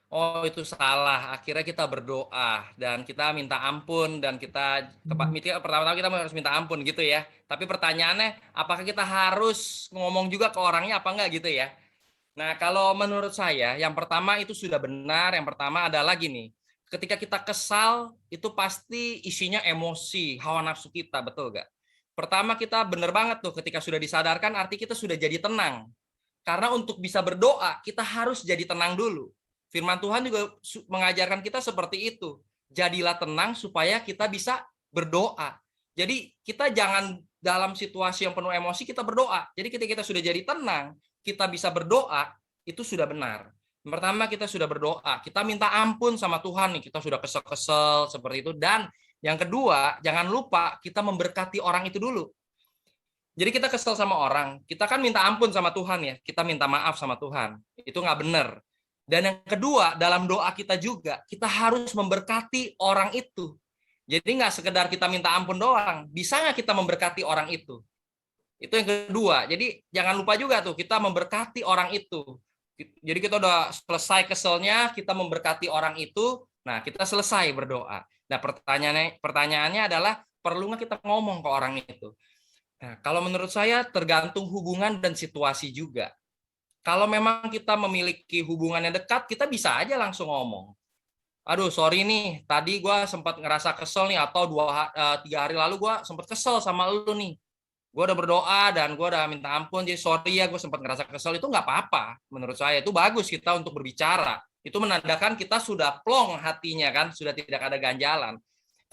Oh, itu salah. Akhirnya kita berdoa dan kita minta ampun dan pertama-tama kita harus minta ampun gitu ya. Tapi pertanyaannya, apakah kita harus ngomong juga ke orangnya apa enggak gitu ya? Nah, kalau menurut saya, yang pertama itu sudah benar. Yang pertama adalah gini, ketika kita kesal, itu pasti isinya emosi, hawa nafsu kita, betul nggak? Pertama kita benar banget tuh, ketika sudah disadarkan, arti kita sudah jadi tenang. Karena untuk bisa berdoa, kita harus jadi tenang dulu. Firman Tuhan juga mengajarkan kita seperti itu. Jadilah tenang supaya kita bisa berdoa. Jadi kita jangan dalam situasi yang penuh emosi kita berdoa. Jadi ketika kita sudah jadi tenang, kita bisa berdoa, itu sudah benar. Pertama kita sudah berdoa, kita minta ampun sama Tuhan nih, kita sudah kesel-kesel seperti itu. Dan yang kedua, jangan lupa kita memberkati orang itu dulu. Jadi kita kesel sama orang, kita kan minta ampun sama Tuhan ya, kita minta maaf sama Tuhan. Itu nggak benar. Dan yang kedua, dalam doa kita juga, kita harus memberkati orang itu. Jadi nggak sekedar kita minta ampun doang, bisa nggak kita memberkati orang itu? Itu yang kedua. Jadi jangan lupa juga tuh, kita memberkati orang itu. Jadi kita udah selesai keselnya, kita memberkati orang itu, nah kita selesai berdoa. Nah pertanyaannya adalah, perlu nggak kita ngomong ke orang itu? Nah, kalau menurut saya tergantung hubungan dan situasi juga. Kalau memang kita memiliki hubungan yang dekat, kita bisa aja langsung ngomong. Aduh, sorry nih, tadi gue sempat ngerasa kesel nih, atau 3 hari lalu gue sempat kesel sama lu nih. Gue udah berdoa dan gue udah minta ampun, jadi sorry ya gue sempat ngerasa kesel. Itu nggak apa-apa, menurut saya. Itu bagus kita untuk berbicara. Itu menandakan kita sudah plong hatinya kan, sudah tidak ada ganjalan.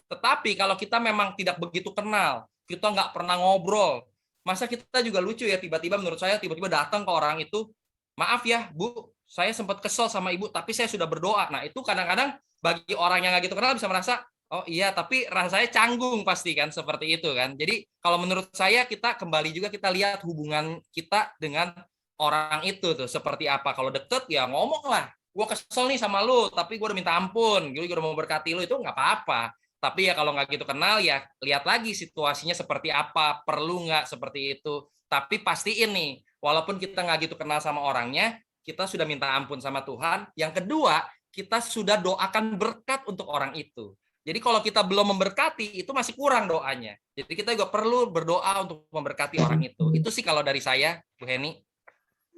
Tetapi kalau kita memang tidak begitu kenal, kita nggak pernah ngobrol, masa kita juga lucu ya tiba-tiba menurut saya tiba-tiba datang ke orang itu, maaf ya Bu, saya sempat kesel sama Ibu, tapi saya sudah berdoa. Nah itu kadang-kadang bagi orang yang nggak gitu kenal bisa merasa, oh iya tapi rasanya canggung pasti kan seperti itu kan. Jadi kalau menurut saya kita kembali juga kita lihat hubungan kita dengan orang itu tuh seperti apa. Kalau deket ya ngomong lah, gue kesel nih sama lu, tapi gue udah minta ampun, gue udah mau berkati lu, itu nggak apa-apa. Tapi ya kalau nggak gitu kenal ya lihat lagi situasinya seperti apa, perlu nggak seperti itu. Tapi pastiin nih, walaupun kita nggak gitu kenal sama orangnya, kita sudah minta ampun sama Tuhan. Yang kedua, kita sudah doakan berkat untuk orang itu. Jadi kalau kita belum memberkati, itu masih kurang doanya. Jadi kita juga perlu berdoa untuk memberkati orang itu. Itu sih kalau dari saya, Bu Heni.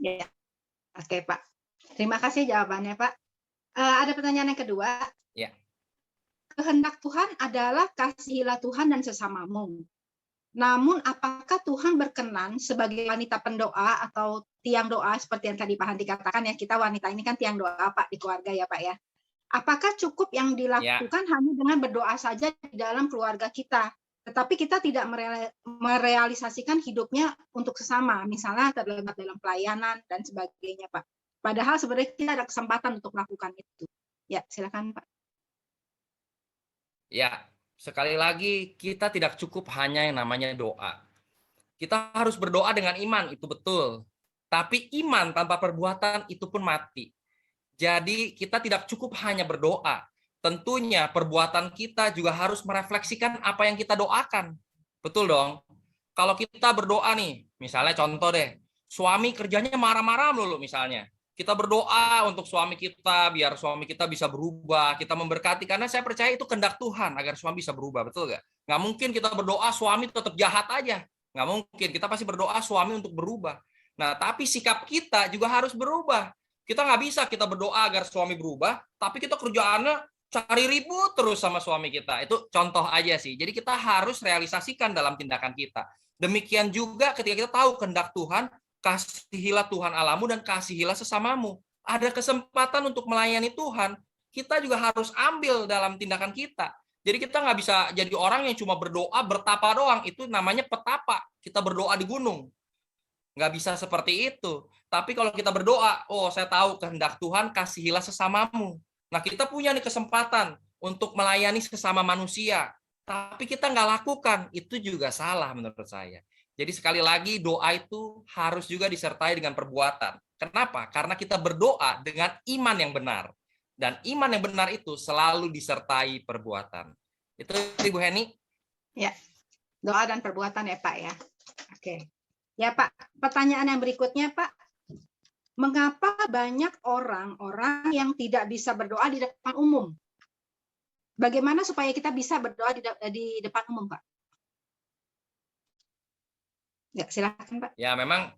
Ya, oke Pak. Terima kasih jawabannya Pak. Ada pertanyaan yang kedua. Ya. Kehendak Tuhan adalah kasihilah Tuhan dan sesamamu. Namun apakah Tuhan berkenan sebagai wanita pendoa atau tiang doa seperti yang tadi Pak Handi katakan ya, kita wanita ini kan tiang doa Pak di keluarga ya Pak ya. Apakah cukup yang dilakukan hanya dengan berdoa saja di dalam keluarga kita, tetapi kita tidak merealisasikan hidupnya untuk sesama, misalnya terlibat dalam pelayanan dan sebagainya Pak. Padahal sebenarnya kita ada kesempatan untuk melakukan itu. Ya, silakan Pak. Ya, sekali lagi kita tidak cukup hanya yang namanya doa. Kita harus berdoa dengan iman, itu betul. Tapi iman tanpa perbuatan itu pun mati. Jadi kita tidak cukup hanya berdoa. Tentunya perbuatan kita juga harus merefleksikan apa yang kita doakan. Betul dong? Kalau kita berdoa nih, misalnya contoh deh, suami kerjanya marah-marah dulu misalnya. Kita berdoa untuk suami kita, biar suami kita bisa berubah, kita memberkati, karena saya percaya itu kehendak Tuhan agar suami bisa berubah, betul nggak? Nggak mungkin kita berdoa suami tetap jahat aja. Nggak mungkin, kita pasti berdoa suami untuk berubah. Nah, tapi sikap kita juga harus berubah. Kita nggak bisa kita berdoa agar suami berubah, tapi kita kerjaannya cari ribut terus sama suami kita. Itu contoh aja sih. Jadi kita harus realisasikan dalam tindakan kita. Demikian juga ketika kita tahu kehendak Tuhan, kasihilah Tuhan Allahmu dan kasihilah sesamamu. Ada kesempatan untuk melayani Tuhan, kita juga harus ambil dalam tindakan kita. Jadi kita nggak bisa jadi orang yang cuma berdoa, bertapa doang. Itu namanya petapa. Kita berdoa di gunung. Nggak bisa seperti itu. Tapi kalau kita berdoa, oh saya tahu kehendak Tuhan, kasihilah sesamamu. Nah kita punya nih kesempatan untuk melayani sesama manusia. Tapi kita nggak lakukan, itu juga salah menurut saya. Jadi sekali lagi doa itu harus juga disertai dengan perbuatan. Kenapa? Karena kita berdoa dengan iman yang benar. Dan iman yang benar itu selalu disertai perbuatan. Itu Ibu Heni. Ya, doa dan perbuatan ya Pak ya. Oke. Ya Pak, pertanyaan yang berikutnya Pak. mengapa banyak orang-orang yang tidak bisa berdoa di depan umum? Bagaimana supaya kita bisa berdoa di depan umum, Pak? Ya, silakan, Pak. Ya, memang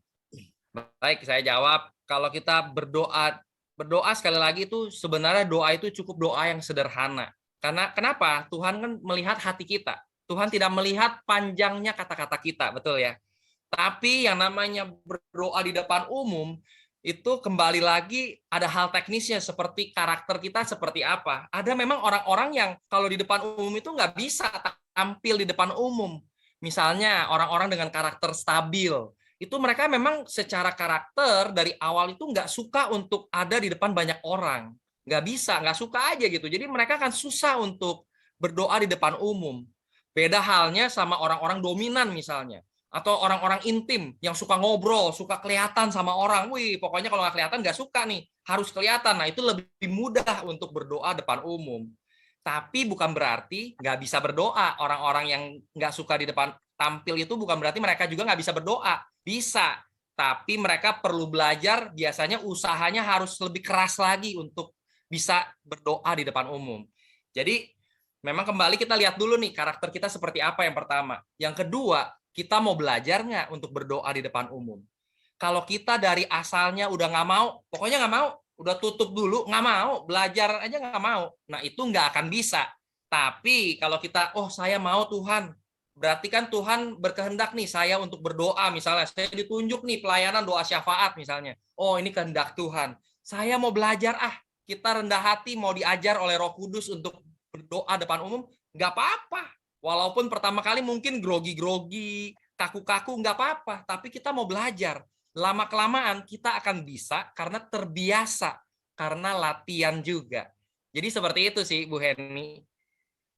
baik saya jawab. Kalau kita berdoa sekali lagi itu sebenarnya doa itu cukup doa yang sederhana. Karena kenapa? Tuhan kan melihat hati kita. Tuhan tidak melihat panjangnya kata-kata kita, betul ya? Tapi yang namanya berdoa di depan umum itu kembali lagi ada hal teknisnya seperti karakter kita seperti apa. Ada memang orang-orang yang kalau di depan umum itu nggak bisa tampil di depan umum. Misalnya orang-orang dengan karakter stabil. Itu mereka memang secara karakter dari awal itu nggak suka untuk ada di depan banyak orang. Nggak bisa, nggak suka aja gitu. Jadi mereka akan susah untuk berdoa di depan umum. Beda halnya sama orang-orang dominan misalnya atau orang-orang intim yang suka ngobrol, suka kelihatan sama orang. Wih, pokoknya kalau nggak kelihatan nggak suka nih, harus kelihatan. Nah, itu lebih mudah untuk berdoa depan umum. Tapi bukan berarti nggak bisa berdoa. Orang-orang yang nggak suka di depan tampil itu bukan berarti mereka juga nggak bisa berdoa. Bisa, tapi mereka perlu belajar, biasanya usahanya harus lebih keras lagi untuk bisa berdoa di depan umum. Jadi, memang kembali kita lihat dulu nih, karakter kita seperti apa yang pertama. Yang kedua, kita mau belajar nggak untuk berdoa di depan umum? Kalau kita dari asalnya udah nggak mau, pokoknya nggak mau, udah tutup dulu, nggak mau, belajar aja nggak mau. Nah, itu nggak akan bisa. Tapi kalau kita, oh saya mau Tuhan, berarti kan Tuhan berkehendak nih saya untuk berdoa, misalnya saya ditunjuk nih pelayanan doa syafaat misalnya. Oh, ini kehendak Tuhan. Saya mau belajar, kita rendah hati mau diajar oleh Roh Kudus untuk berdoa depan umum, nggak apa-apa. Walaupun pertama kali mungkin grogi-grogi, kaku-kaku, nggak apa-apa. Tapi kita mau belajar. Lama-kelamaan kita akan bisa karena terbiasa. Karena latihan juga. Jadi seperti itu sih, Bu Heni.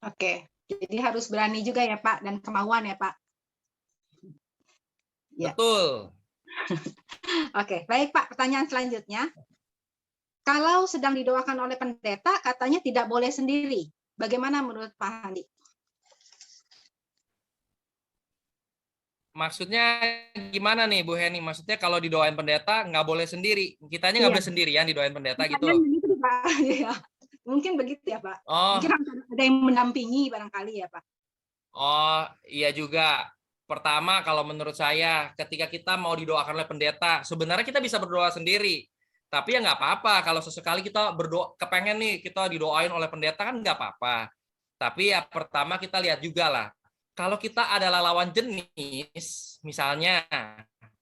Oke, jadi harus berani juga ya, Pak, dan kemauan ya, Pak. Ya. Betul. Oke, baik Pak. Pertanyaan selanjutnya. Kalau sedang didoakan oleh pendeta, katanya tidak boleh sendiri. Bagaimana menurut Pak Handi? Maksudnya gimana nih Bu Heni? Maksudnya kalau didoain pendeta nggak boleh sendiri. Kitanya nggak Iya. boleh sendirian didoain pendeta gitu. Pertanyaan begitu, Pak. Ya. Mungkin begitu ya, Pak. Oh, Mungkin ada yang mendampingi barangkali ya, Pak. oh iya juga. Pertama kalau menurut saya ketika kita mau didoakan oleh pendeta, sebenarnya kita bisa berdoa sendiri. Tapi ya nggak apa-apa kalau sesekali kita berdoa, kepengen nih kita didoain oleh pendeta kan nggak apa-apa. Tapi ya pertama kita lihat juga lah. Kalau kita adalah lawan jenis, misalnya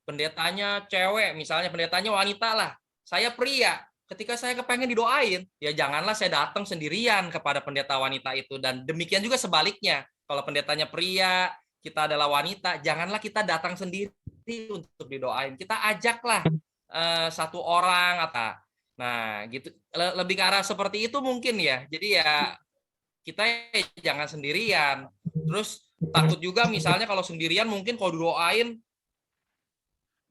pendetanya cewek, misalnya pendetanya wanita lah. Saya pria, ketika saya kepengen didoain, ya janganlah saya datang sendirian kepada pendeta wanita itu. Dan demikian juga sebaliknya. Kalau pendetanya pria, kita adalah wanita, janganlah kita datang sendiri untuk didoain. Kita ajaklah satu orang atau nah gitu lebih ke arah seperti itu mungkin ya. Jadi ya kita jangan sendirian. Terus takut juga misalnya kalau sendirian mungkin kalau didoain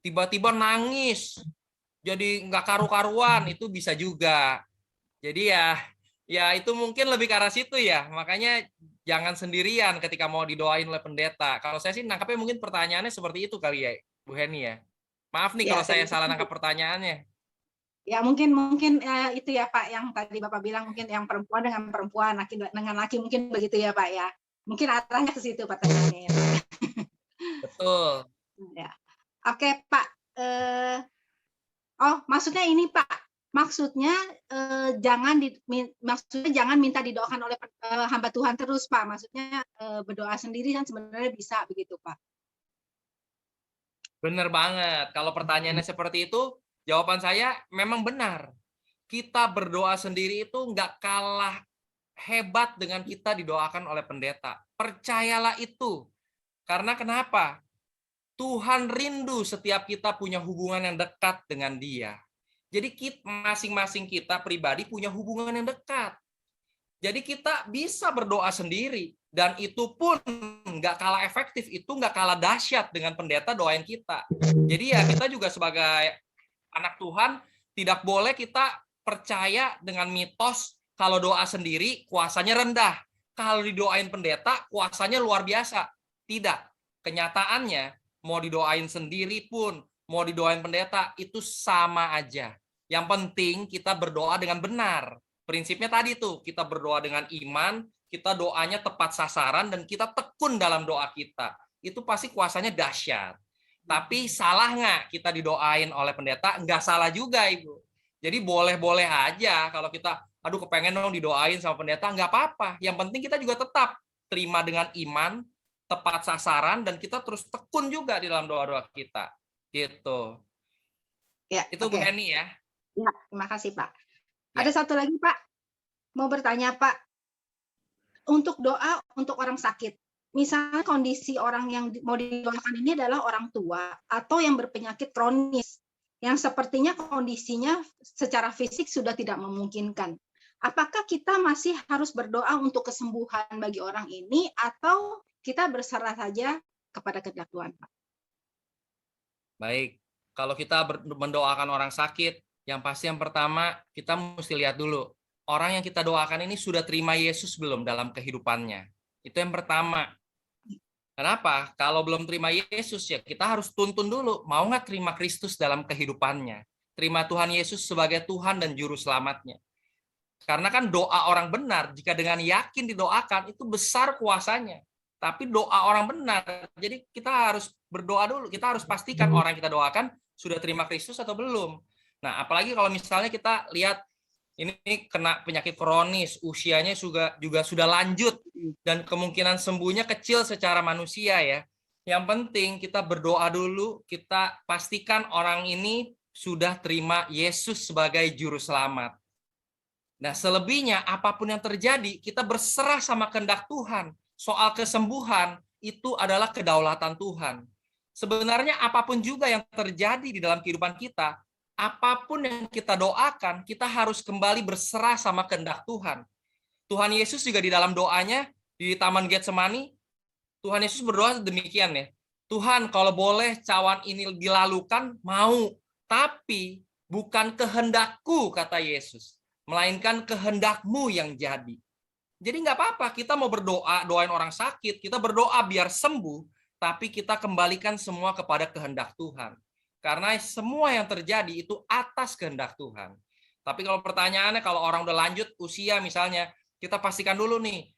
tiba-tiba nangis jadi nggak karu-karuan, itu bisa juga. Jadi ya itu mungkin lebih ke arah situ ya. Makanya jangan sendirian ketika mau didoain oleh pendeta. Kalau saya sih nangkapnya mungkin pertanyaannya seperti itu kali ya, Bu Heni ya. Maaf nih Ya, kalau saya salah nangkap pertanyaannya. Ya mungkin itu ya Pak yang tadi Bapak bilang mungkin yang perempuan dengan perempuan, laki dengan laki mungkin begitu ya Pak ya. Mungkin arahnya ke situ pertanyaannya ya. Betul. Ya. Oke Pak. Maksudnya ini Pak. Maksudnya jangan minta didoakan oleh hamba Tuhan terus Pak. Maksudnya berdoa sendiri kan sebenarnya bisa begitu Pak. Benar banget. Kalau pertanyaannya seperti itu, jawaban saya memang benar. Kita berdoa sendiri itu nggak kalah hebat dengan kita didoakan oleh pendeta. Percayalah itu. Karena kenapa? Tuhan rindu setiap kita punya hubungan yang dekat dengan Dia. Jadi masing-masing kita pribadi punya hubungan yang dekat. Jadi kita bisa berdoa sendiri. Dan itu pun nggak kalah efektif, itu nggak kalah dahsyat dengan pendeta doain kita. Jadi ya kita juga sebagai anak Tuhan tidak boleh kita percaya dengan mitos kalau doa sendiri kuasanya rendah. Kalau didoain pendeta kuasanya luar biasa. Tidak. Kenyataannya mau didoain sendiri pun, mau didoain pendeta, itu sama aja. Yang penting kita berdoa dengan benar. Prinsipnya tadi tuh, kita berdoa dengan iman, kita doanya tepat sasaran, dan kita tekun dalam doa kita. Itu pasti kuasanya dahsyat. Tapi salah nggak kita didoain oleh pendeta? Nggak salah juga, Ibu. Jadi boleh-boleh aja kalau kita, aduh kepengen dong didoain sama pendeta, nggak apa-apa. Yang penting kita juga tetap terima dengan iman, tepat sasaran, dan kita terus tekun juga di dalam doa-doa kita. Gitu. Ya, Itu Bu oke. Heni ya. Ya, terima kasih Pak. Ya. Ada satu lagi Pak, mau bertanya Pak, untuk doa untuk orang sakit. Misalnya kondisi orang yang mau didoakan ini adalah orang tua atau yang berpenyakit kronis, yang sepertinya kondisinya secara fisik sudah tidak memungkinkan. Apakah kita masih harus berdoa untuk kesembuhan bagi orang ini atau kita berserah saja kepada kehendak Tuhan, Pak? Baik. Kalau kita mendoakan orang sakit, yang pasti yang pertama kita mesti lihat dulu, orang yang kita doakan ini sudah terima Yesus belum dalam kehidupannya. Itu yang pertama. Kenapa? Kalau belum terima Yesus, ya kita harus tuntun dulu. Mau nggak terima Kristus dalam kehidupannya? Terima Tuhan Yesus sebagai Tuhan dan Juru Selamatnya. Karena kan doa orang benar, jika dengan yakin didoakan, itu besar kuasanya. Tapi doa orang benar, jadi kita harus berdoa dulu. Kita harus pastikan orang yang kita doakan sudah terima Kristus atau belum. Nah, apalagi kalau misalnya kita lihat ini kena penyakit kronis, usianya juga sudah lanjut, dan kemungkinan sembuhnya kecil secara manusia ya. Yang penting kita berdoa dulu, kita pastikan orang ini sudah terima Yesus sebagai Juru Selamat. Nah, selebihnya apapun yang terjadi, kita berserah sama kehendak Tuhan. Soal kesembuhan, itu adalah kedaulatan Tuhan. Sebenarnya apapun juga yang terjadi di dalam kehidupan kita, apapun yang kita doakan, kita harus kembali berserah sama kehendak Tuhan. Tuhan Yesus juga di dalam doanya, di Taman Getsemani, Tuhan Yesus berdoa demikian ya, Tuhan kalau boleh cawan ini dilalukan, mau. Tapi bukan kehendakku, kata Yesus, melainkan kehendak-Mu yang jadi. Jadi nggak apa-apa, kita mau berdoa, doain orang sakit, kita berdoa biar sembuh, tapi kita kembalikan semua kepada kehendak Tuhan. Karena semua yang terjadi itu atas kehendak Tuhan. Tapi kalau pertanyaannya, kalau orang udah lanjut usia misalnya, kita pastikan dulu nih,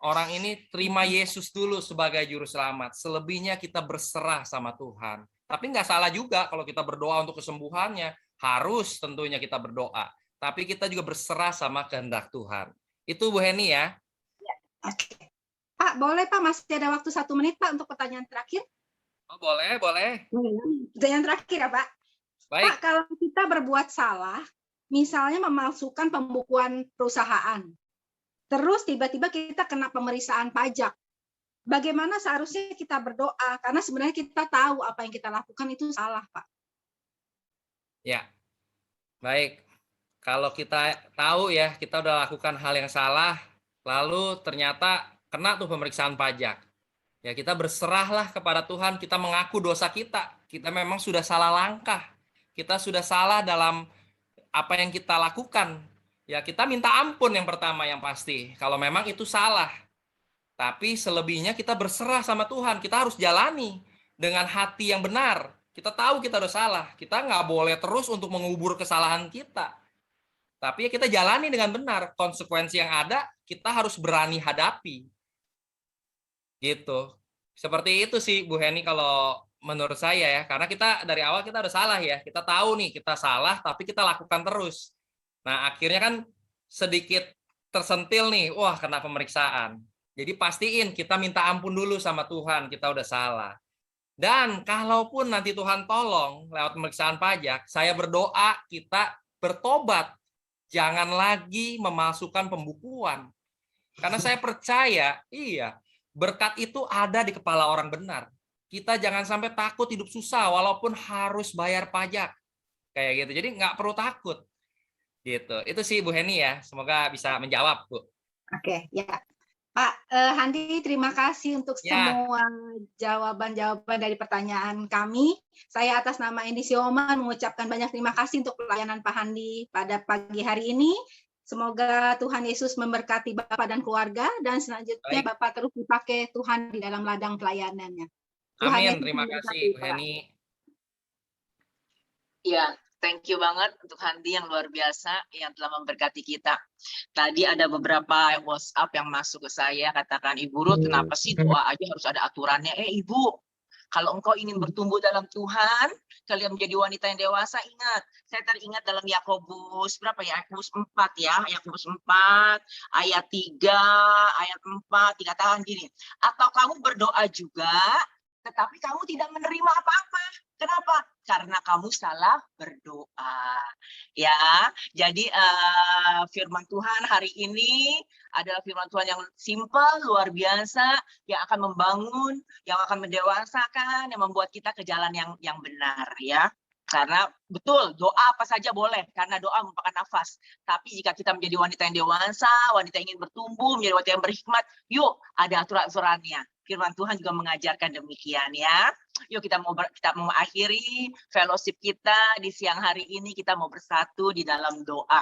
orang ini terima Yesus dulu sebagai Juru Selamat. Selebihnya kita berserah sama Tuhan. Tapi nggak salah juga kalau kita berdoa untuk kesembuhannya, harus tentunya kita berdoa. Tapi kita juga berserah sama kehendak Tuhan. Itu Bu Heni ya. Oke. Pak, boleh Pak, masih ada waktu 1 menit Pak untuk pertanyaan terakhir? Oh, boleh, boleh. Pertanyaan terakhir ya Pak. Baik. Pak, kalau kita berbuat salah, misalnya memalsukan pembukuan perusahaan, terus tiba-tiba kita kena pemeriksaan pajak, bagaimana seharusnya kita berdoa? Karena sebenarnya kita tahu apa yang kita lakukan itu salah, Pak. Ya, baik. Kalau kita tahu ya, kita udah lakukan hal yang salah, lalu ternyata kena tuh pemeriksaan pajak. Ya kita berserahlah kepada Tuhan, kita mengaku dosa kita. Kita memang sudah salah langkah. Kita sudah salah dalam apa yang kita lakukan. Ya kita minta ampun yang pertama yang pasti, kalau memang itu salah. Tapi selebihnya kita berserah sama Tuhan, kita harus jalani dengan hati yang benar. Kita tahu kita udah salah, kita nggak boleh terus untuk mengubur kesalahan kita. Tapi ya kita jalani dengan benar, konsekuensi yang ada kita harus berani hadapi. Gitu. Seperti itu sih Bu Heni kalau menurut saya ya, karena kita dari awal kita udah salah ya, kita tahu nih kita salah tapi kita lakukan terus. Nah akhirnya kan sedikit tersentil nih, wah kena pemeriksaan. Jadi pastiin kita minta ampun dulu sama Tuhan, kita udah salah. Dan kalaupun nanti Tuhan tolong lewat pemeriksaan pajak, saya berdoa kita bertobat. Jangan lagi memalsukan pembukuan. Karena saya percaya, iya, berkat itu ada di kepala orang benar. Kita jangan sampai takut hidup susah walaupun harus bayar pajak. Kayak gitu. Jadi nggak perlu takut. Gitu. Itu sih Bu Heni ya. Semoga bisa menjawab, Bu. Oke, ya. Pak Handi, terima kasih untuk semua jawaban-jawaban dari pertanyaan kami. Saya atas nama Indi Sioman mengucapkan banyak terima kasih untuk pelayanan Pak Handi pada pagi hari ini. Semoga Tuhan Yesus memberkati Bapak dan keluarga, dan selanjutnya Baik. Bapak terus dipakai Tuhan di dalam ladang pelayanannya. Amin, terima kasih Bu Heni. Ya, thank you banget untuk Handi yang luar biasa yang telah memberkati kita. Tadi ada beberapa WhatsApp yang masuk ke saya, katakan, Ibu Ruth, kenapa sih doa aja harus ada aturannya? Ibu, kalau engkau ingin bertumbuh dalam Tuhan, kalian menjadi wanita yang dewasa, ingat. Saya teringat dalam Yakobus, berapa ya? Yakobus 4 ya, Yakobus 4, ayat 3, ayat 4, dikatakan gini, atau kamu berdoa juga, tetapi kamu tidak menerima apa-apa. Kenapa? Karena kamu salah berdoa. Ya, jadi firman Tuhan hari ini adalah firman Tuhan yang simpel, luar biasa, yang akan membangun, yang akan mendewasakan, yang membuat kita ke jalan yang benar, ya. Karena betul, doa apa saja boleh, karena doa merupakan nafas. Tapi jika kita menjadi wanita yang dewasa, wanita yang ingin bertumbuh, menjadi wanita yang berhikmat, yuk ada aturan-aturannya. Firman Tuhan juga mengajarkan demikian, ya. Yuk kita mau mengakhiri fellowship kita di siang hari ini, kita mau bersatu di dalam doa.